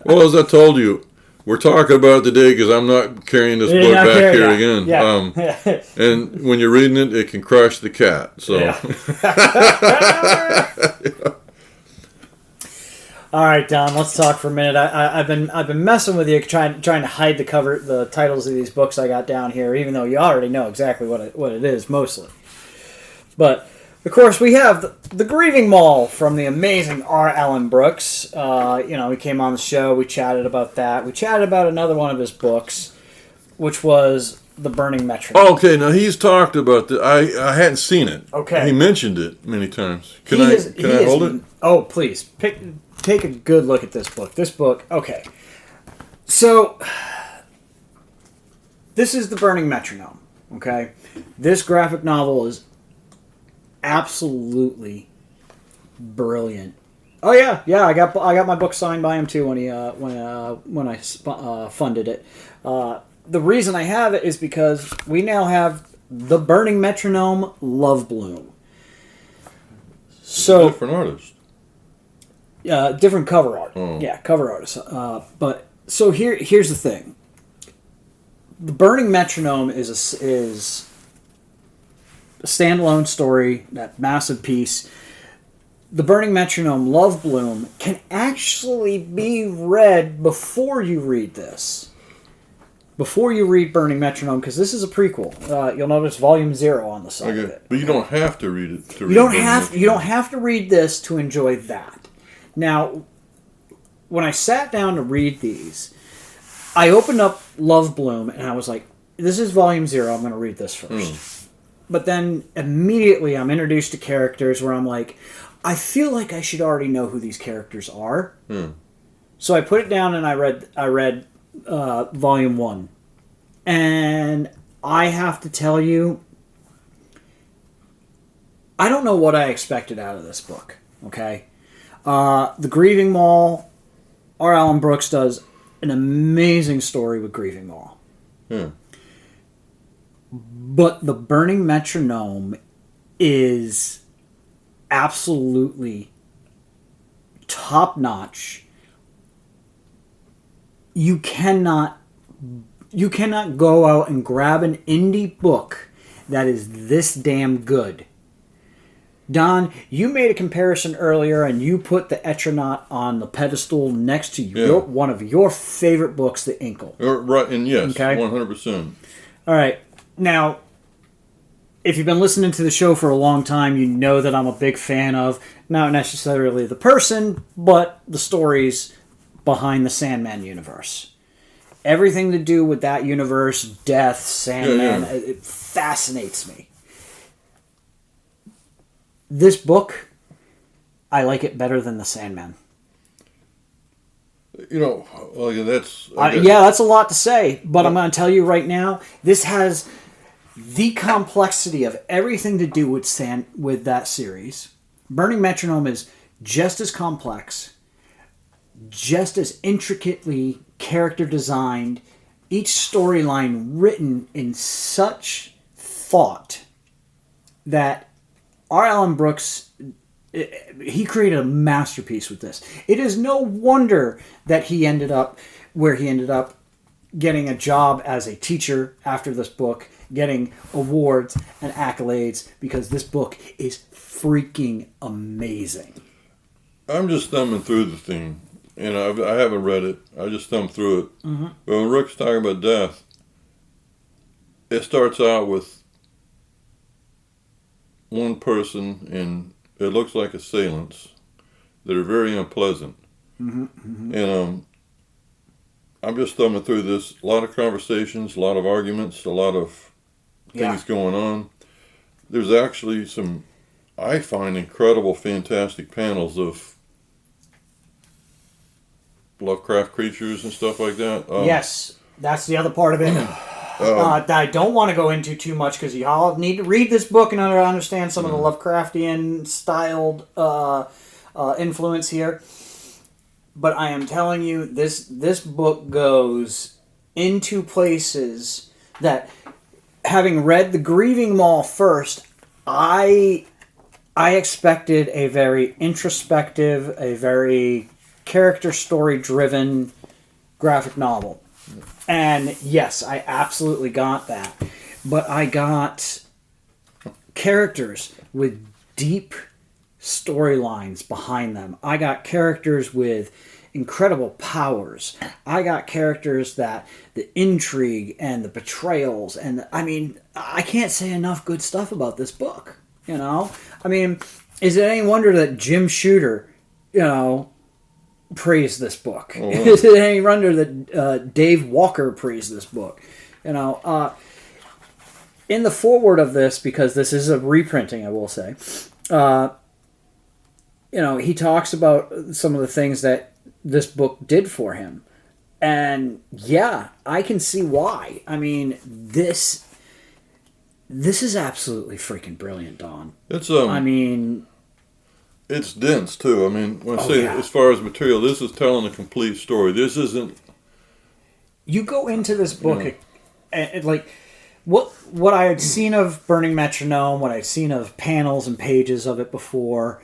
Well, as I told you, we're talking about it today because I'm not carrying this book not back carrying here that. again. Yeah. And when you're reading it, it can crush the cat. So. Yeah. All right, Don. Let's talk for a minute. I've been messing with you, trying to hide the titles of these books I got down here, even though you already know exactly what it is mostly. But of course, we have the Grieving Mall from the amazing R. Allen Brooks. He came on the show. We chatted about that. We chatted about another one of his books, which was The Burning Metronome. Okay, now he's talked about that. I hadn't seen it. Okay. He mentioned it many times. Can I hold it? Oh, please. Take a good look at this book. This book, okay. So, this is The Burning Metronome, okay? This graphic novel is absolutely brilliant. Oh yeah, I got my book signed by him too when I funded it. The reason I have it is because we now have The Burning Metronome Love Bloom. So Different artist. different cover art. Oh. Yeah, cover artist. But so here's the thing. The Burning Metronome is a standalone story, that massive piece. The Burning Metronome Love Bloom can actually be read before you read this. Before you read Burning Metronome, because this is a prequel. You'll notice Volume 0 on the side of Okay, it. but you don't have to read it. You don't have to read this to enjoy that. Now, when I sat down to read these, I opened up Love Bloom and I was like, this is Volume 0, I'm going to read this first. But then immediately I'm introduced to characters where I'm like, I feel like I should already know who these characters are. So I put it down and I read Volume 1. And I have to tell you, I don't know what I expected out of this book, okay? The Grieving Mall, R. Allen Brooks does an amazing story with Grieving Mall. But The Burning Metronome is absolutely top-notch. You cannot go out and grab an indie book that is this damn good Don, you made a comparison earlier, and you put the Etronaut on the pedestal next to Yeah. one of your favorite books, The Inkle. Right, and yes, Okay. 100%. All right. Now, if you've been listening to the show for a long time, you know that I'm a big fan of not necessarily the person, but the stories behind the Sandman universe. Everything to do with that universe, death, Sandman, Yeah. it fascinates me. This book, I like it better than the Sandman. You know, well, yeah, that's... Yeah, that's a lot to say, but I'm going to tell you right now, this has the complexity of everything to do with that series. Burning Metronome is just as complex, just as intricately character designed, each storyline written in such thought that R. Allen Brooks, he created a masterpiece with this. It is no wonder that he ended up where he ended up, getting a job as a teacher after this book, getting awards and accolades, because this book is freaking amazing. I'm just thumbing through the thing, and I haven't read it. I just thumbed through it. Mm-hmm. But when Rick's talking about death, it starts out with one person, and it looks like assailants that are very unpleasant. Mm-hmm. And I'm just thumbing through this. A lot of conversations, a lot of arguments, a lot of things going on. There's actually some, I find, incredible, fantastic panels of Lovecraft creatures and stuff like that. Yes, that's the other part of it. That I don't want to go into too much, because you all need to read this book and understand some of the Lovecraftian styled influence here. But I am telling you, this book goes into places that, having read The Grieving Mall first, I expected a very introspective, a very character story driven graphic novel. And yes, I absolutely got that. But I got characters with deep storylines behind them. I got characters with incredible powers. I got characters that the intrigue and the betrayals and I can't say enough good stuff about this book. You know, I mean, is it any wonder that Jim Shooter, praised this book? Oh, wow. Is it any wonder that Dave Walker praised this book? In the foreword of this, because this is a reprinting, I will say, he talks about some of the things that this book did for him. And yeah, I can see why. I mean, this is absolutely freaking brilliant, Don. It's it's dense too. I mean, when I say as far as material, this is telling a complete story. This isn't. You go into this book, and like what I had seen of Burning Metronome, what I'd seen of panels and pages of it before.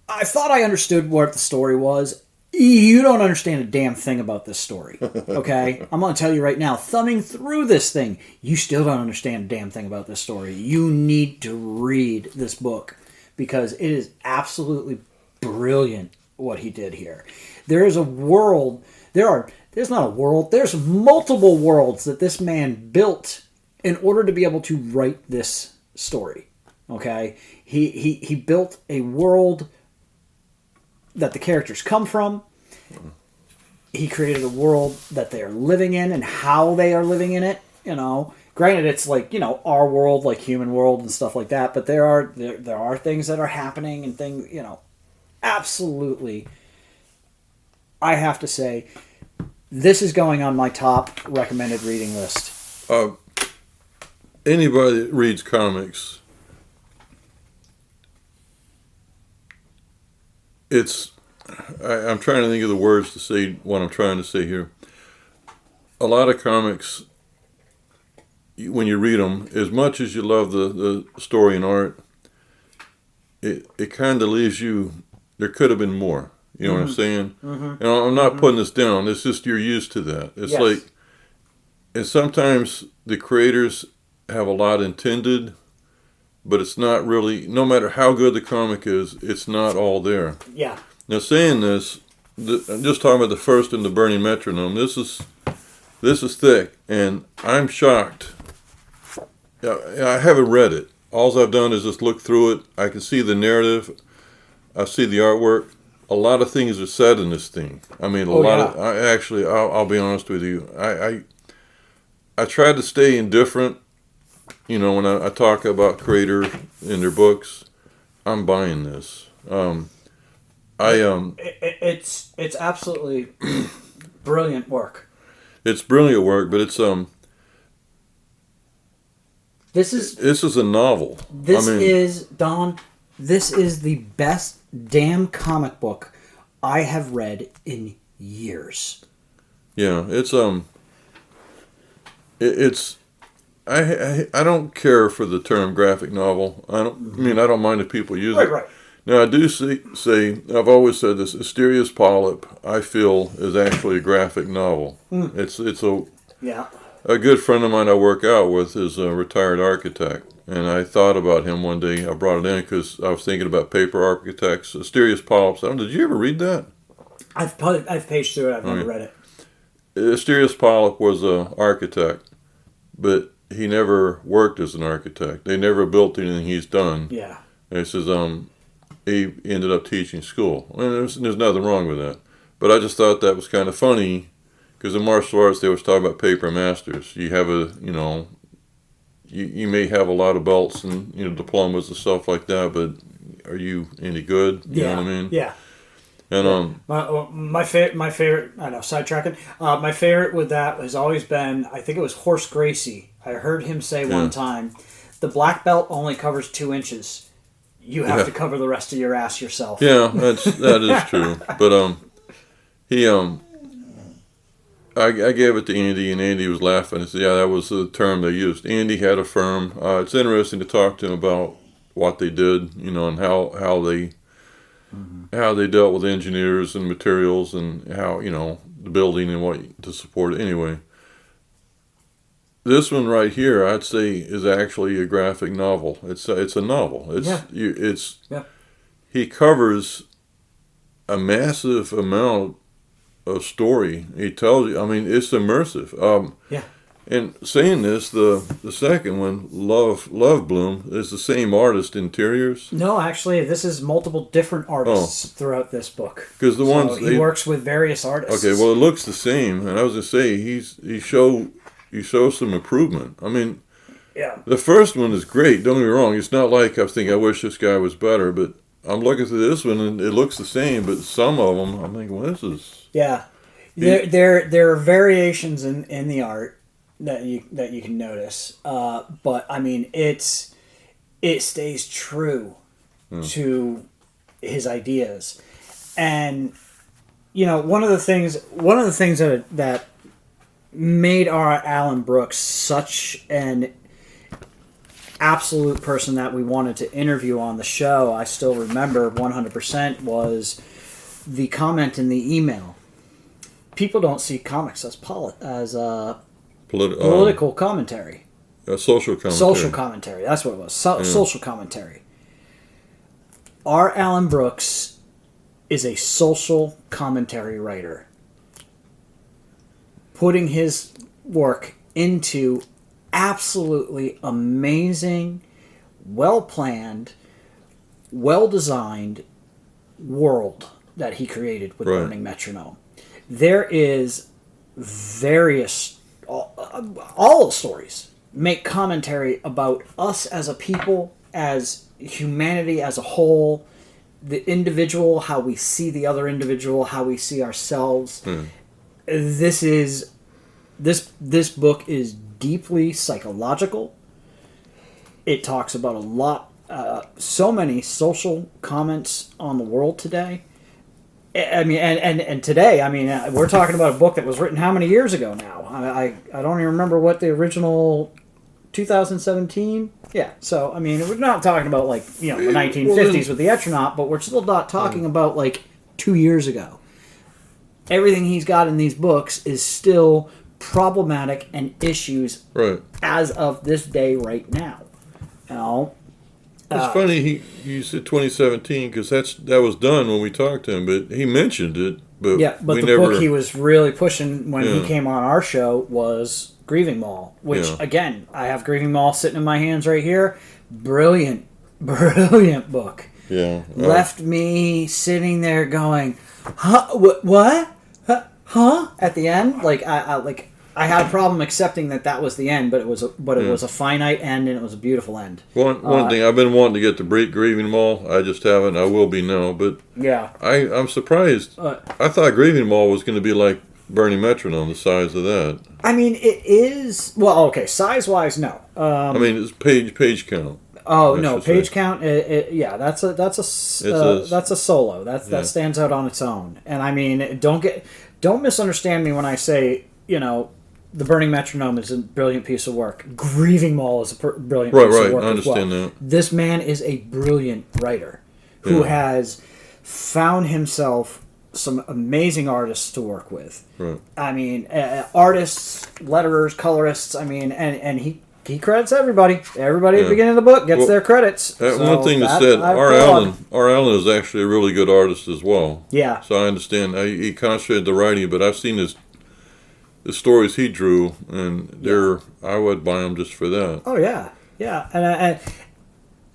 I thought I understood what the story was. You don't understand a damn thing about this story, okay? I'm going to tell you right now, thumbing through this thing, you still don't understand a damn thing about this story. You need to read this book, because it is absolutely brilliant what he did here. There is a world, there's not a world, there's multiple worlds that this man built in order to be able to write this story, okay? He built a world that the characters come from. He created a world that they are living in and how they are living in it. Granted, it's like our world, like human world and stuff like that. But there are things that are happening and things. Absolutely. I have to say, this is going on my top recommended reading list. Anybody that reads comics, I'm trying to think of the words to say what I'm trying to say here. A lot of comics, when you read them, as much as you love the story and art, it kind of leaves you, there could have been more. You know what I'm saying? Mm-hmm. I'm not putting this down. It's just you're used to that. It's like, and sometimes the creators have a lot intended, but it's not really. No matter how good the comic is, it's not all there. Yeah. Now, saying this, I'm just talking about the first in the Burning Metronome. This is thick, and I'm shocked. I haven't read it. All I've done is just look through it. I can see the narrative. I see the artwork. A lot of things are said in this thing. I mean, I'll be honest with you. I try to stay indifferent. You know, when I talk about creators in their books, I'm buying this. It's absolutely brilliant work. It's brilliant work, but it's This is a novel. This is the best damn comic book I have read in years. Yeah, I don't care for the term graphic novel. I don't mind if people use it. Right. Now I do say I've always said this. Asterius Polyp, I feel, is actually a graphic novel. It's a good friend of mine I work out with is a retired architect, and I thought about him one day. I brought it in because I was thinking about paper architects. Asterius Polyp. Did you ever read that? I've paged through it. I've never read it. Asterius Polyp was an architect, but he never worked as an architect. They never built anything he's done. Yeah. And he says he ended up teaching school. I mean, there's nothing wrong with that. But I just thought that was kind of funny because in martial arts they was talking about paper masters. You have you may have a lot of belts and diplomas and stuff like that, but are you any good? You know what I mean? Yeah. And my favorite. I know, sidetracking. My favorite with that has always been. I think it was Horace Gracie. I heard him say one time, "The black belt only covers 2 inches. You have to cover the rest of your ass yourself." Yeah, that is true. But I gave it to Andy, and Andy was laughing. He said, "Yeah, that was the term they used." Andy had a firm. It's interesting to talk to him about what they did, and how they dealt with engineers and materials, and how the building and what to support it. Anyway, this one right here, I'd say, is actually a graphic novel. It's a novel. He covers a massive amount of story. He tells you. I mean, it's immersive. And saying this, the second one, Love Bloom, is the same artist, Interiors. No, actually, this is multiple different artists throughout this book. Because he works with various artists. Okay, well, it looks the same, and I was gonna say he shows some improvement. I mean, the first one is great. Don't get me wrong. It's not like I think I wish this guy was better, but I'm looking through this one and it looks the same. But some of them, I'm thinking, well, this is There are variations in the art that you can notice, but I mean it stays true to his ideas, and one of the things that made our Alan Brooks such an absolute person that we wanted to interview on the show, I still remember 100%, was the comment in the email. People don't see comics as political commentary. Social commentary. Social commentary. That's what it was. Social commentary. R. Alan Brooks is a social commentary writer, putting his work into absolutely amazing, well-planned, well-designed world that he created with Burning Metronome. There is all the stories make commentary about us as a people, as humanity as a whole, the individual, how we see the other individual, how we see ourselves. This book is deeply psychological. It talks about a lot, so many social comments on the world today. I mean, and today, I mean, we're talking about a book that was written how many years ago now? I don't even remember what the original 2017. Yeah, so I mean, we're not talking about like the 1950s with the Etronaut, but we're still not talking about like 2 years ago. Everything he's got in these books is still problematic and issues as of this day right now. It's funny you said 2017 because that was done when we talked to him, but he mentioned it. But Yeah, but we the never, book he was really pushing when he Yeah. came on our show was Grieving Mall, which, Yeah. again, I have Grieving Mall sitting in my hands right here. Brilliant, brilliant book. Yeah, Left me sitting there going, huh, what? Huh? At the end? I had a problem accepting that was the end, but it was a finite end, and it was a beautiful end. One thing I've been wanting to get to Grieving Mall, I just haven't. I will be now, but Yeah. I'm surprised. I thought Grieving Mall was going to be like Burning Metronome, the size of that. I mean, it is, well, okay, size-wise, no. I mean, it's page count. Oh I no, should page say. count. Yeah, that's a solo. That stands out on its own. And I mean, don't misunderstand me when I say, the Burning Metronome is a brilliant piece of work. Grieving Mall is a brilliant piece of work I understand as well. that. This man is a brilliant writer who Yeah. has found himself some amazing artists to work with. Right. I mean, artists, letterers, colorists. I mean, and he credits everybody. Everybody at the beginning of the book gets Well, their credits. One thing that that said, I R. applaud. Allen is actually a really good artist as well. Yeah. So I understand. He concentrated the writing, but I've seen the stories he drew, and I would buy them just for that. Oh yeah, yeah,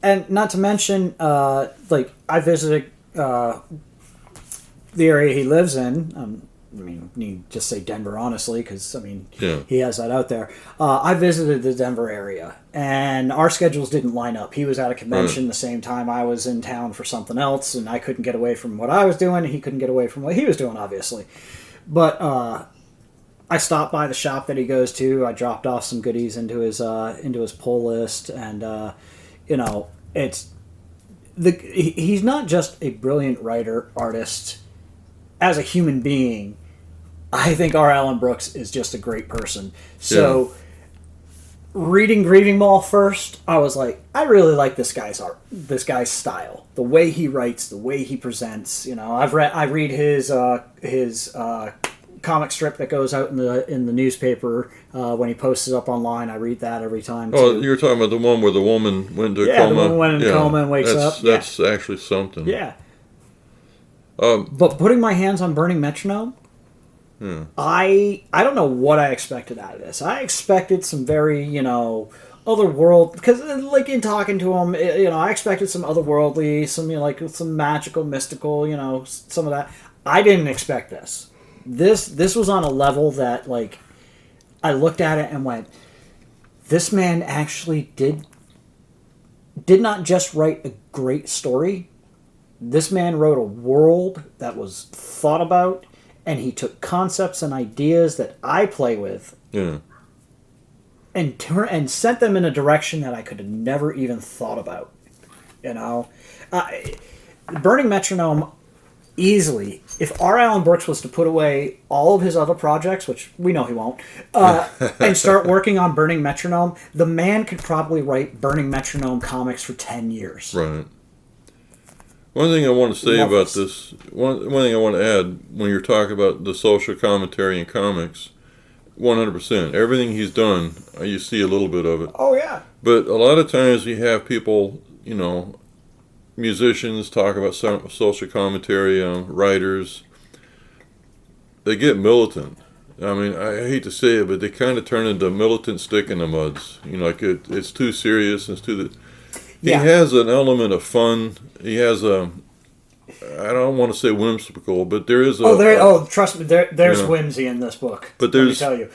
and not to mention, I visited the area he lives in. I mean, you just say Denver, honestly, because Yeah. he has that out there. I visited the Denver area, and our schedules didn't line up. He was at a convention the same time I was in town for something else, and I couldn't get away from what I was doing, and he couldn't get away from what he was doing, obviously. But I stopped by the shop that he goes to. I dropped off some goodies into his pull list, and he's not just a brilliant writer, artist. As a human being, I think R. Allen Brooks is just a great person. So, reading Grieving Mall first, I was like, I really like this guy's art, this guy's style, the way he writes, the way he presents. I read his comic strip that goes out in the newspaper when he posts it up online. I read that every time. Oh, too. you're talking about the one where the woman went into a Yeah, coma? the woman went into a coma and wakes up. That's actually something. Yeah. But putting my hands on Burning Metronome, I don't know what I expected out of this. I expected some very, otherworld, because like in talking to him, I expected some otherworldly, some some magical, mystical, some of that. I didn't expect this. This was on a level that I looked at it and went, this man actually did not just write a great story. This man wrote a world that was thought about, and he took concepts and ideas that I play with Yeah. and sent them in a direction that I could have never even thought about. Burning Metronome, easily, if R. Allen Brooks was to put away all of his other projects, which we know he won't, and start working on Burning Metronome, the man could probably write Burning Metronome comics for 10 years. Right. One thing I want to say Love about this. this, one thing I want to add when you're talking about the social commentary in comics, 100%. Everything he's done, you see a little bit of it. Oh, yeah. But a lot of times you have people, musicians talk about some social commentary, writers. They get militant. I mean, I hate to say it, but they kind of turn into militant stick in the muds. It's too serious. It's too. Yeah. He has an element of fun. He has I don't want to say whimsical, but there is a. Trust me, there's Yeah. whimsy in this book. But let me there's- tell you,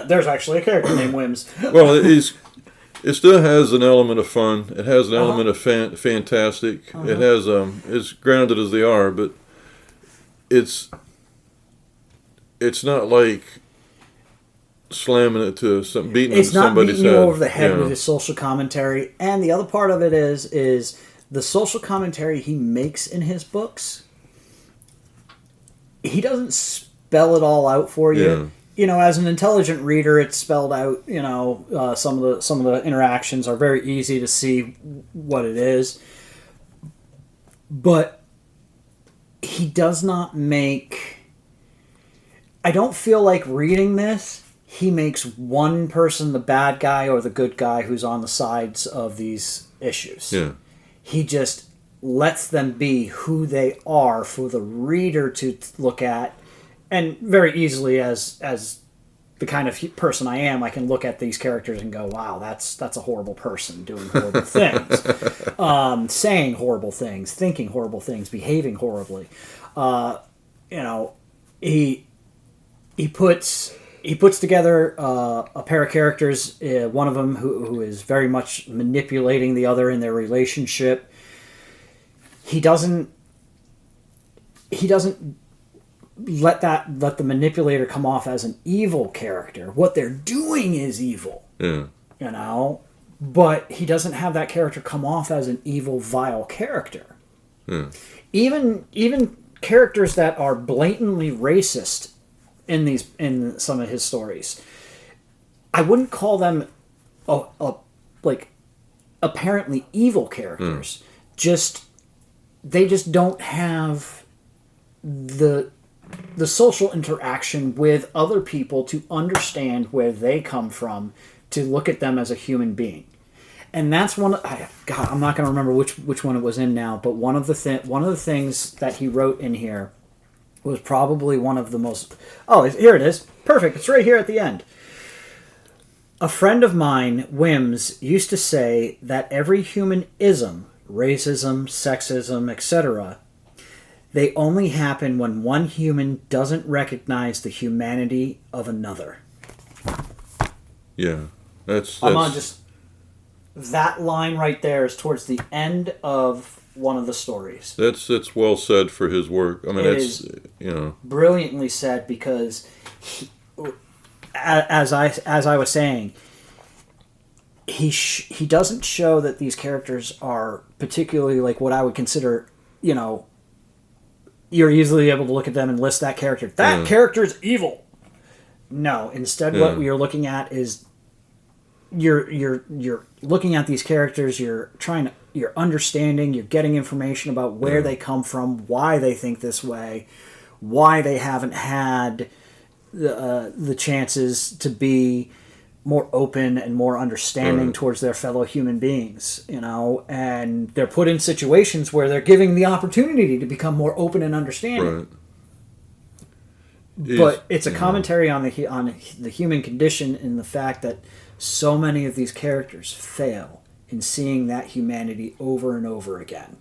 there's actually a character named Whims. Well, it still has an element of fun. It has an element of fantastic. It has as grounded as they are, but it's not like slamming it to some beating It's not somebody's beating you head. over the head Yeah. with his social commentary. And the other part of it is the social commentary he makes in his books. He doesn't spell it all out for you. As an intelligent reader, it's spelled out. Some of the interactions are very easy to see what it is. But he does not make. I don't feel like reading this. He makes one person the bad guy or the good guy who's on the sides of these issues. Yeah. he just lets them be who they are for the reader to look at, and very easily as the kind of person I am, I can look at these characters and go, wow, that's a horrible person doing horrible things, saying horrible things, thinking horrible things, behaving horribly. He puts together a pair of characters, one of them who is very much manipulating the other in their relationship. He doesn't let the manipulator come off as an evil character. What they're doing is evil. Yeah. But he doesn't have that character come off as an evil, vile character. Yeah. Even characters that are blatantly racist in some of his stories, I wouldn't call them apparently evil characters. They just don't have the social interaction with other people to understand where they come from, to look at them as a human being. And that's I'm not going to remember which one it was in now, but one of the things that he wrote in here was probably one of the most... Oh, here it is. Perfect. It's right here at the end. A friend of mine, Wims, used to say that every human ism, racism, sexism, etc., they only happen when one human doesn't recognize the humanity of another. Yeah. That's I'm on just... That line right there is towards the end of one of the stories. That's well said for his work. I mean, It it's, is brilliantly said, because as I was saying, he doesn't show that these characters are particularly like what I would consider, you're easily able to look at them and list that character. That character's evil. No, instead what you're looking at is you're looking at these characters, you're understanding, you're getting information about where they come from, why they think this way, why they haven't had the chances to be more open and more understanding towards their fellow human beings, and they're put in situations where they're giving the opportunity to become more open and understanding. Right. But it's a commentary on the human condition, and the fact that so many of these characters fail in seeing that humanity over and over again.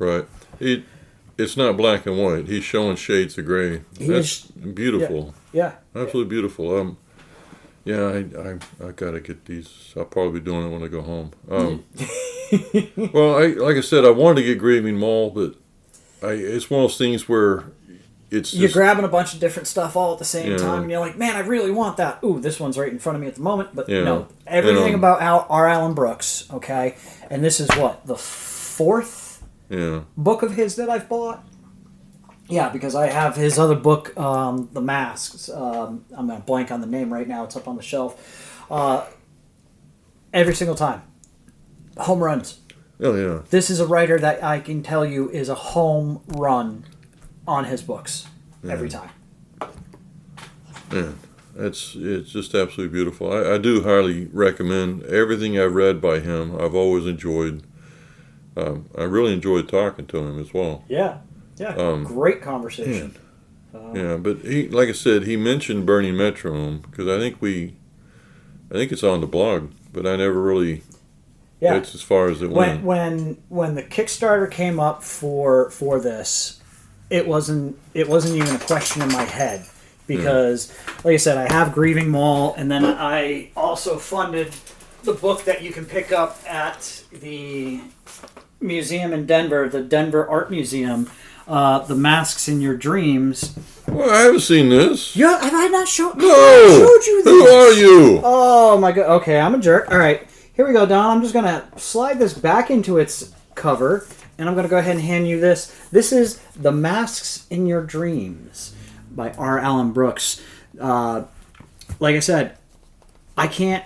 Right. It's not black and white. He's showing shades of gray. That's beautiful. Yeah. Absolutely beautiful. I gotta get these. I'll probably be doing it when I go home. Well, like I said, I wanted to get Grieving Mall, but it's one of those things where you're grabbing a bunch of different stuff all at the same time, and you're like, man, I really want that. Ooh, this one's right in front of me at the moment. But no, everything about R. Alan Brooks, okay? And this is what, the fourth book of his that I've bought? Yeah, because I have his other book, The Masks. I'm going to blank on the name right now. It's up on the shelf. Every single time. Home runs. Oh, yeah. This is a writer that I can tell you is a home run on his books every time. Yeah, it's just absolutely beautiful. I do highly recommend everything I've read by him. I've always enjoyed. I really enjoyed talking to him as well. Yeah. Great conversation. Yeah, but he, like I said, he mentioned Burning Metronome because I think it's on the blog, but I never really. Yeah. That's as far as it went. When the Kickstarter came up for this, it wasn't even a question in my head, because, like I said, I have Grieving Mall, and then I also funded the book that you can pick up at the museum in Denver, the Denver Art Museum, The Masks in Your Dreams. Well, I haven't seen this. Yeah, have I not shown? No. I showed you this. Who are you? Oh my god. Okay, I'm a jerk. All right, here we go, Don. I'm just gonna slide this back into its cover, and I'm gonna go ahead and hand you this. This is The Masks in Your Dreams by R. Alan Brooks. Like I said, I can't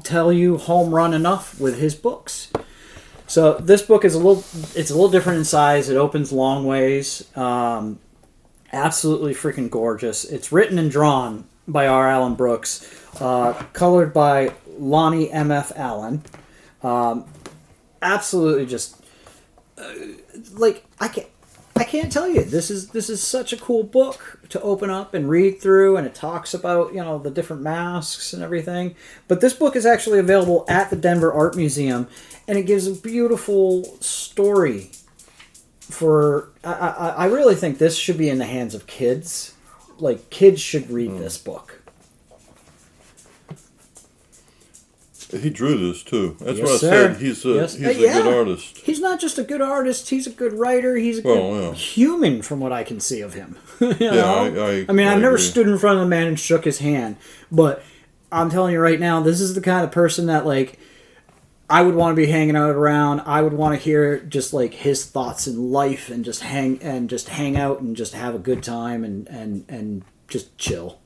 tell you home run enough with his books. So this book is a little different in size. It opens long ways. Absolutely freaking gorgeous. It's written and drawn by R. Alan Brooks, colored by Lonnie M.F. Allen. absolutely just like I can't tell you. This is such a cool book to open up and read through, and it talks about, you know, the different masks and everything. But this book is actually available at the Denver Art Museum, and it gives a beautiful story. For I really think this should be in the hands of kids. Like, kids should read this book. He drew this too. That's Yes, what I sir. said. He's Yes. a good artist. He's not just a good artist. He's a good writer. He's a good human, from what I can see of him. You know? I mean, I've never agree. stood in front of a man and shook his hand, but I'm telling you right now, this is the kind of person that, like, I would want to be hanging out around. I would want to hear just like his thoughts in life, and just hang out and just have a good time and just chill.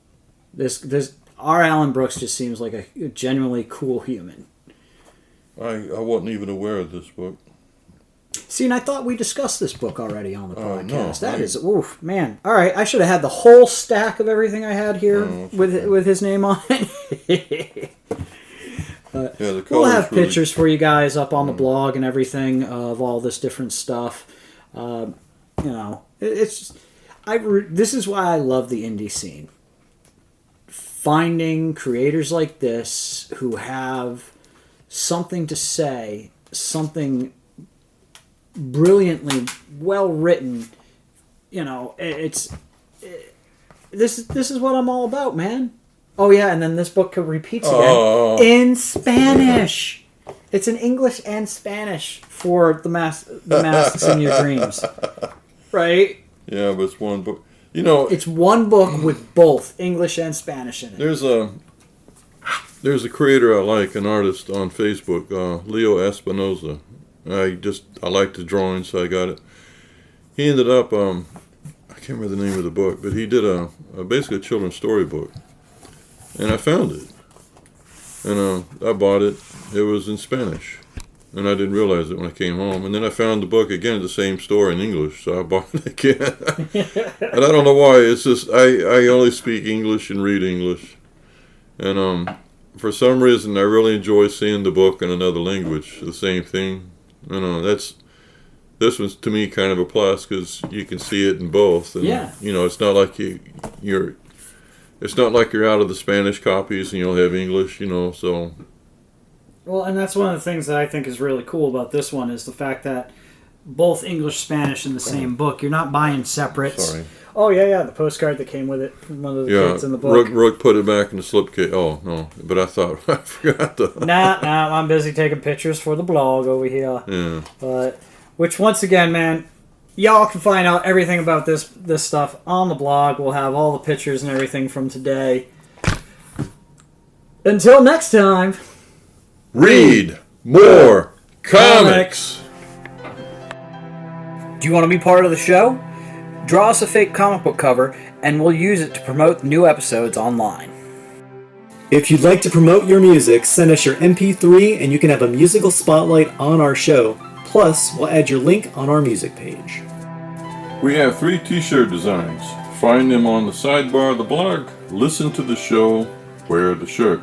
This our Alan Brooks just seems like a genuinely cool human. I wasn't even aware of this book. See, and I thought we discussed this book already on the podcast. No, That is, oof, man. All right, I should have had the whole stack of everything I had here with his name on it. The We'll have really, pictures for you guys up on the blog and everything of all this different stuff. You know, it's this is why I love the indie scene. Finding creators like this who have something to say, something brilliantly well written. You know, this is what I'm all about, man. Oh yeah, and then this book repeats again in Spanish. It's in English and Spanish for the masks in your dreams, right? Yeah, but it's one book. You know, It's one book with both English and Spanish in it. there's a creator I like, an artist on Facebook, Leo Espinosa. I like the drawing, so I got it. He ended up I can't remember the name of the book, but he did basically a children's story book. And I found it, and I bought it. It was in Spanish, and I didn't realize it when I came home. And then I found the book again at the same store in English, so I bought it again. And I don't know why. It's just I only speak English and read English, and for some reason I really enjoy seeing the book in another language. The same thing. You know, this was to me kind of a plus because you can see it in both. And, Yeah. You know, it's not like you're. It's not like you're out of the Spanish copies and you'll have English, you know, so... Well, and that's one of the things that I think is really cool about this one is the fact that both English, Spanish in the same book. You're not buying separates. Sorry. Oh, yeah, the postcard that came with it from one of the kids in the book. Rook put it back in the slipcase. Oh, no, but I thought, I forgot to... Nah, I'm busy taking pictures for the blog over here. Yeah. But, which, once again, man, y'all can find out everything about this stuff on the blog. We'll have all the pictures and everything from today. Until next time, Read more comics! do you want to be part of the show? Draw us a fake comic book cover, and we'll use it to promote new episodes online. If you'd like to promote your music, send us your MP3 and you can have a musical spotlight on our show. Plus, we'll add your link on our music page. We have 3 t-shirt designs. Find them on the sidebar of the blog. Listen to the show. Wear the shirt.